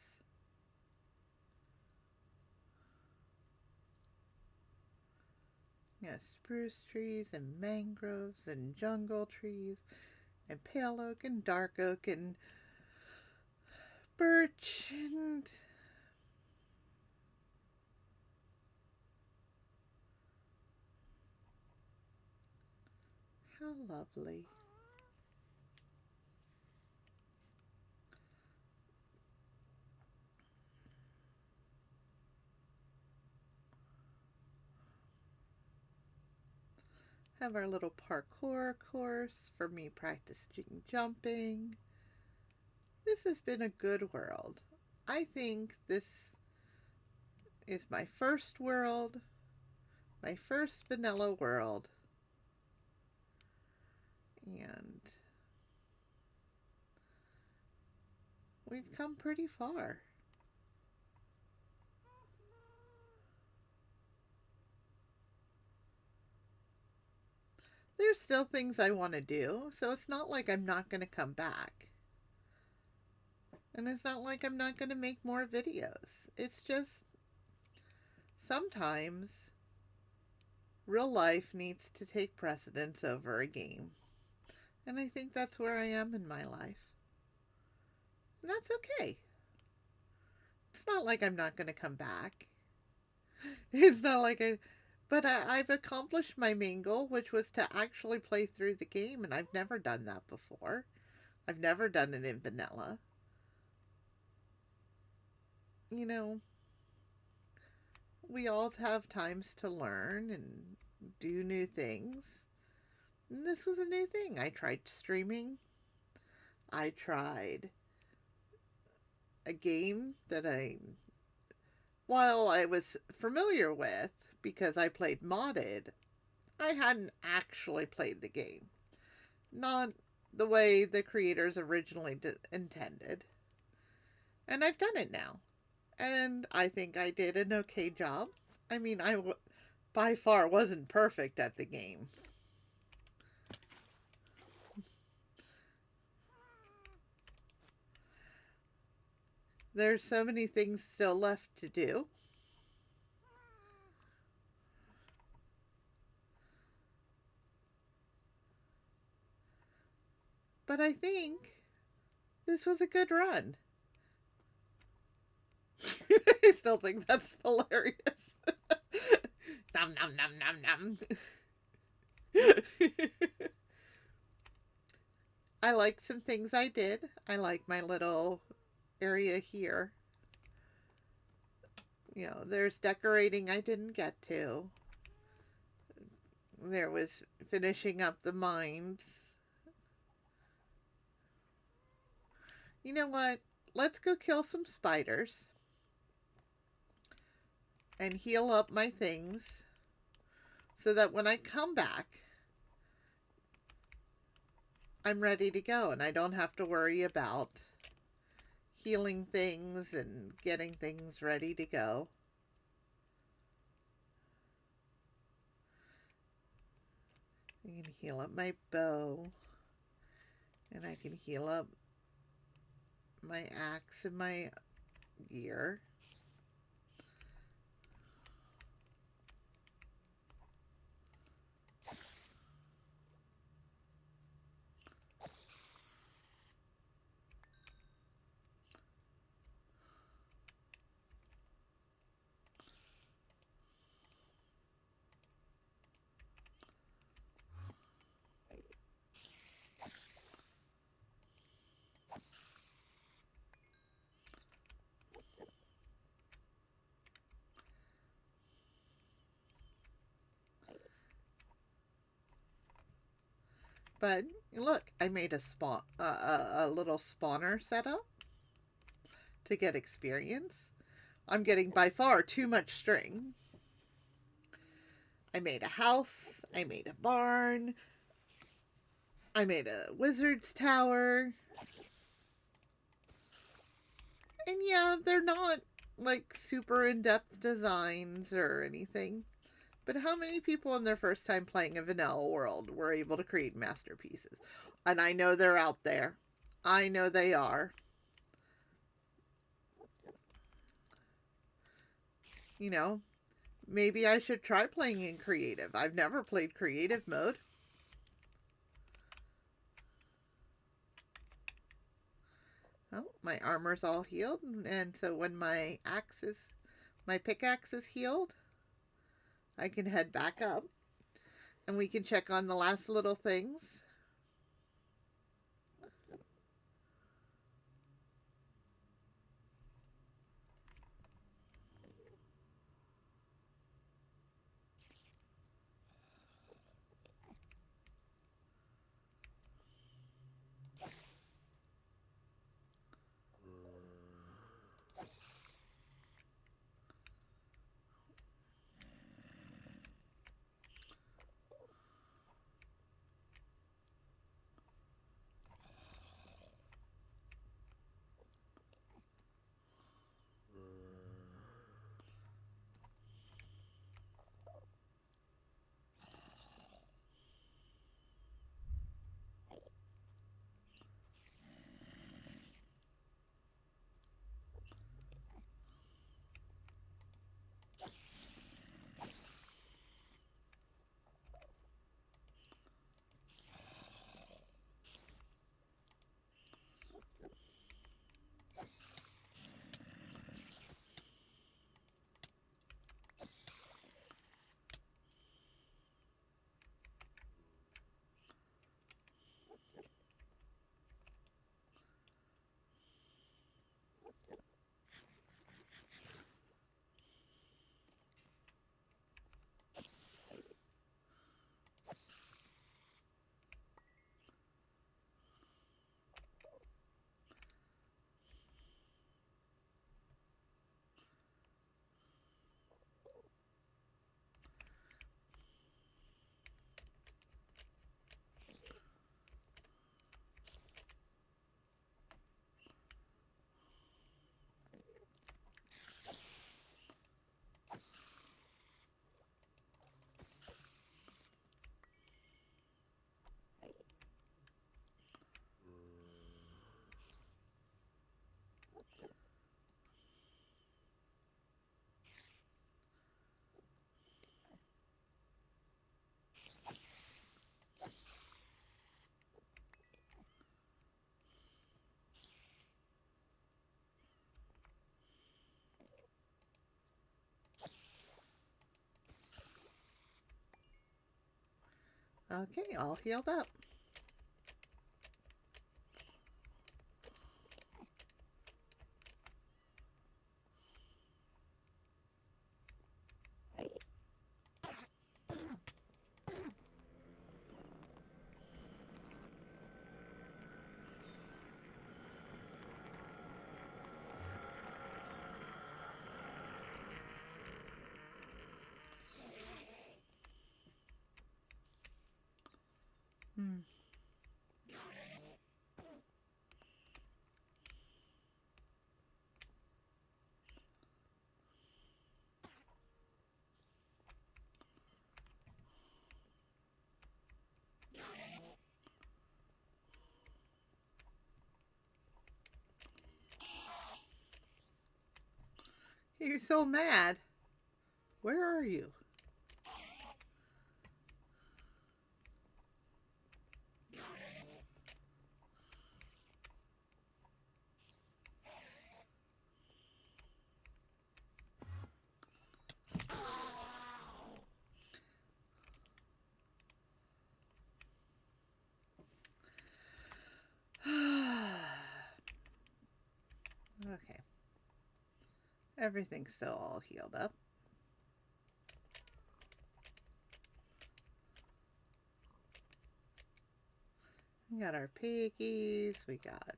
Yeah, spruce trees and mangroves and jungle trees and pale oak and dark oak and birch and how lovely. Have our little parkour course for me practicing jumping. This has been a good world. I think this is my first world, my first vanilla world, and we've come pretty far. There's still things I want to do, so it's not like I'm not going to come back. And it's not like I'm not going to make more videos. It's just sometimes real life needs to take precedence over a game. And I think that's where I am in my life. And that's okay. It's not like I'm not going to come back. It's not like I, But I've accomplished my main goal, which was to actually play through the game, and I've never done that before. I've never done it in vanilla. You know, we all have times to learn and do new things. And this was a new thing. I tried streaming. I tried a game that while I was familiar with because I played modded, I hadn't actually played the game. Not the way the creators originally intended. And I've done it now. And I think I did an okay job. I mean, by far wasn't perfect at the game. There's so many things still left to do. But I think this was a good run. I still think that's hilarious. Nom nom nom nom nom. I like some things I did. I like my little area here. You know, there's decorating I didn't get to. There was finishing up the mines. You know what? Let's go kill some spiders and heal up my things so that when I come back, I'm ready to go and I don't have to worry about healing things and getting things ready to go. I can heal up my bow and I can heal up my axe and my gear. But look, I made a little spawner setup to get experience. I'm getting by far too much string. I made a house. I made a barn. I made a wizard's tower. And yeah, they're not like super in-depth designs or anything. But how many people in their first time playing a vanilla world were able to create masterpieces? And I know they're out there. I know they are. You know, maybe I should try playing in creative. I've never played creative mode. Oh, my armor's all healed, and so when my pickaxe is healed, I can head back up, and we can check on the last little things. Okay, all healed up. Hmm. You're so mad. Where are you? Okay. Everything's still all healed up. We got our piggies. We got...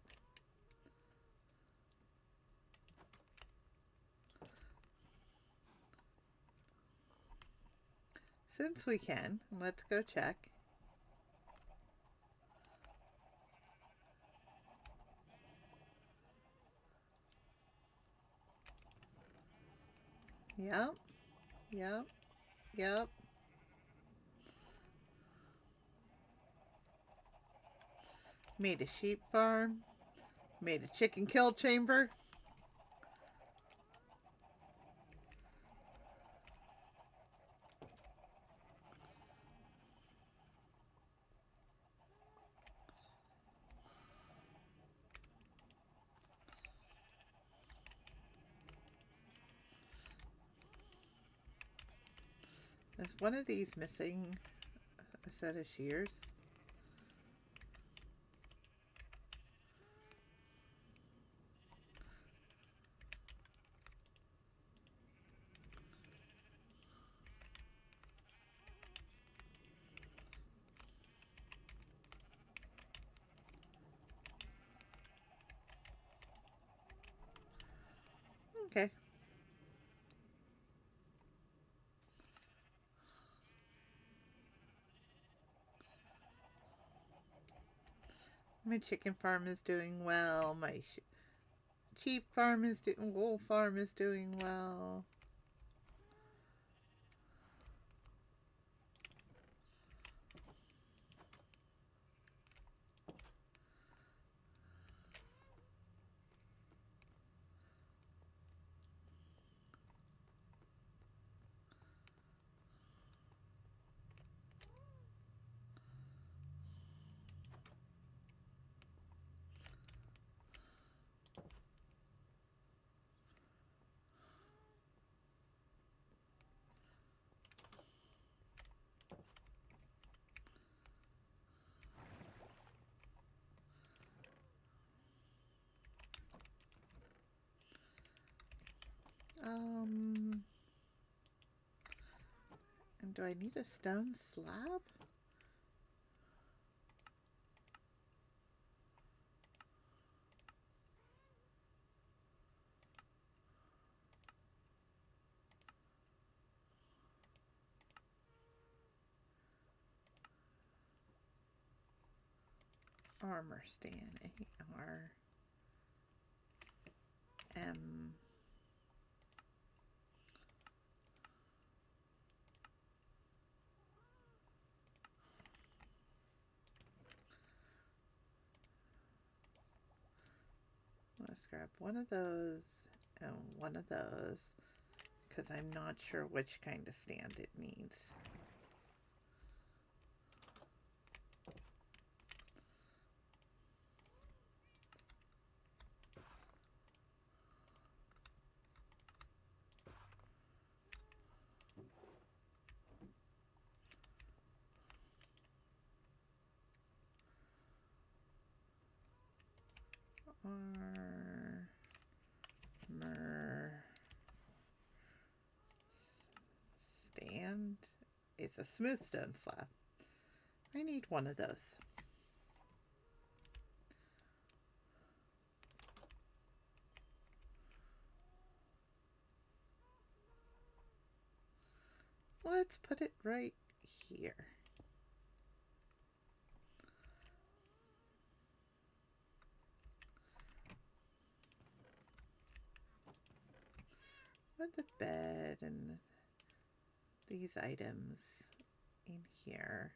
Since we can, let's go check. Yep. Yep. Yep. Made a sheep farm. Made a chicken kill chamber. Is one of these missing a set of shears? Okay. My chicken farm is doing well. My sheep farm is doing... Wool farm is doing well. And do I need a stone slab? Armor stand. A-R-M. Let's grab one of those and one of those, because I'm not sure which kind of stand it needs. armor stand. It's a smooth stone slab. I need one of those. Let's put it right here. Put the bed and these items in here.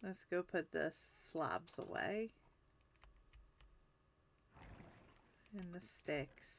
Let's go put the slabs away. And the sticks.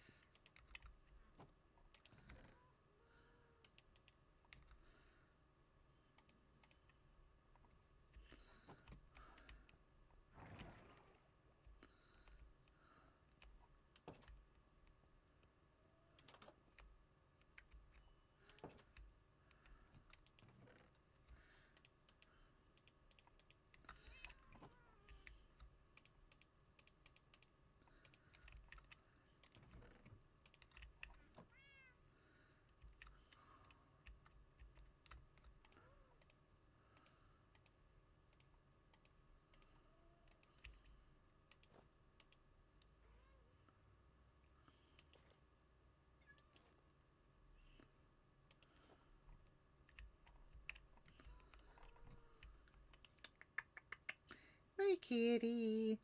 My kitty.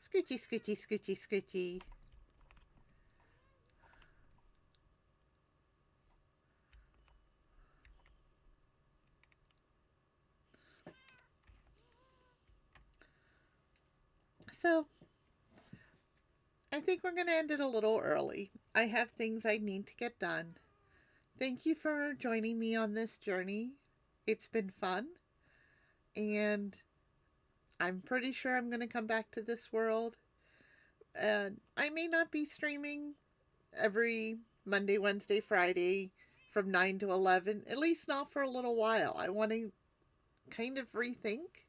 Scoochie, scoochie, scoochie, scoochie. So, I think we're going to end it a little early. I have things I need to get done. Thank you for joining me on this journey. It's been fun. And I'm pretty sure I'm going to come back to this world. And I may not be streaming every Monday, Wednesday, Friday from 9 to 11, at least not for a little while. I want to kind of rethink.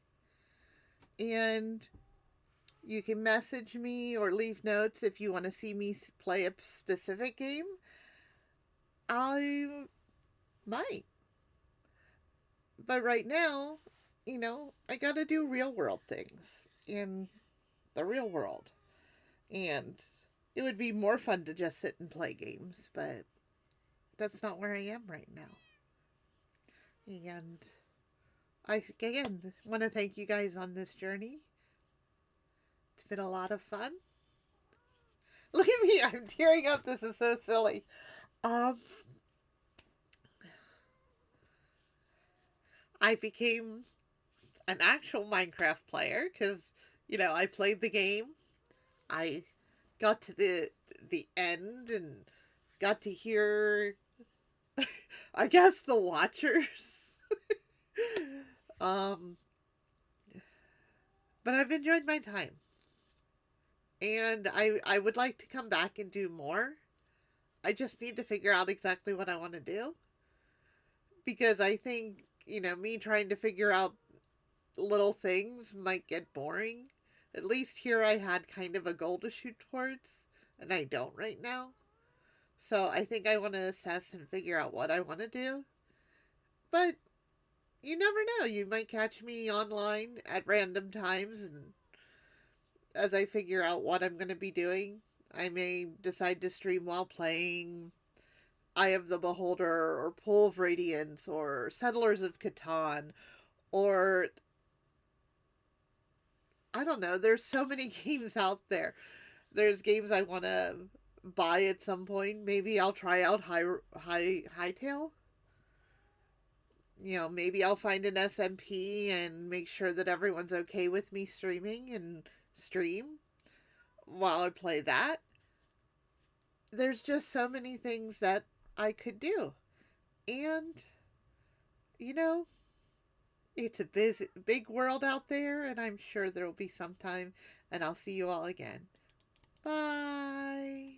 And you can message me or leave notes if you want to see me play a specific game. I might. But right now, I got to do real world things in the real world. And it would be more fun to just sit and play games, but that's not where I am right now. And I, again, want to thank you guys on this journey. It's been a lot of fun. Look at me, I'm tearing up. This is so silly. Um, I became an actual Minecraft player because, I played the game. I got to the end and got to hear, I guess, the watchers. um, but I've enjoyed my time. And I would like to come back and do more. I just need to figure out exactly what I want to do. Because I think, me trying to figure out little things might get boring. At least here I had kind of a goal to shoot towards, and I don't right now. So I think I want to assess and figure out what I want to do. But you never know. You might catch me online at random times, and as I figure out what I'm going to be doing, I may decide to stream while playing Eye of the Beholder or Pool of Radiance or Settlers of Catan or I don't know. There's so many games out there. There's games I want to buy at some point. Maybe I'll try out Hightail. Maybe I'll find an SMP and make sure that everyone's okay with me streaming and stream while I play that. There's just so many things that I could do. And, you know, it's a big world out there, and I'm sure there will be some time, and I'll see you all again. Bye.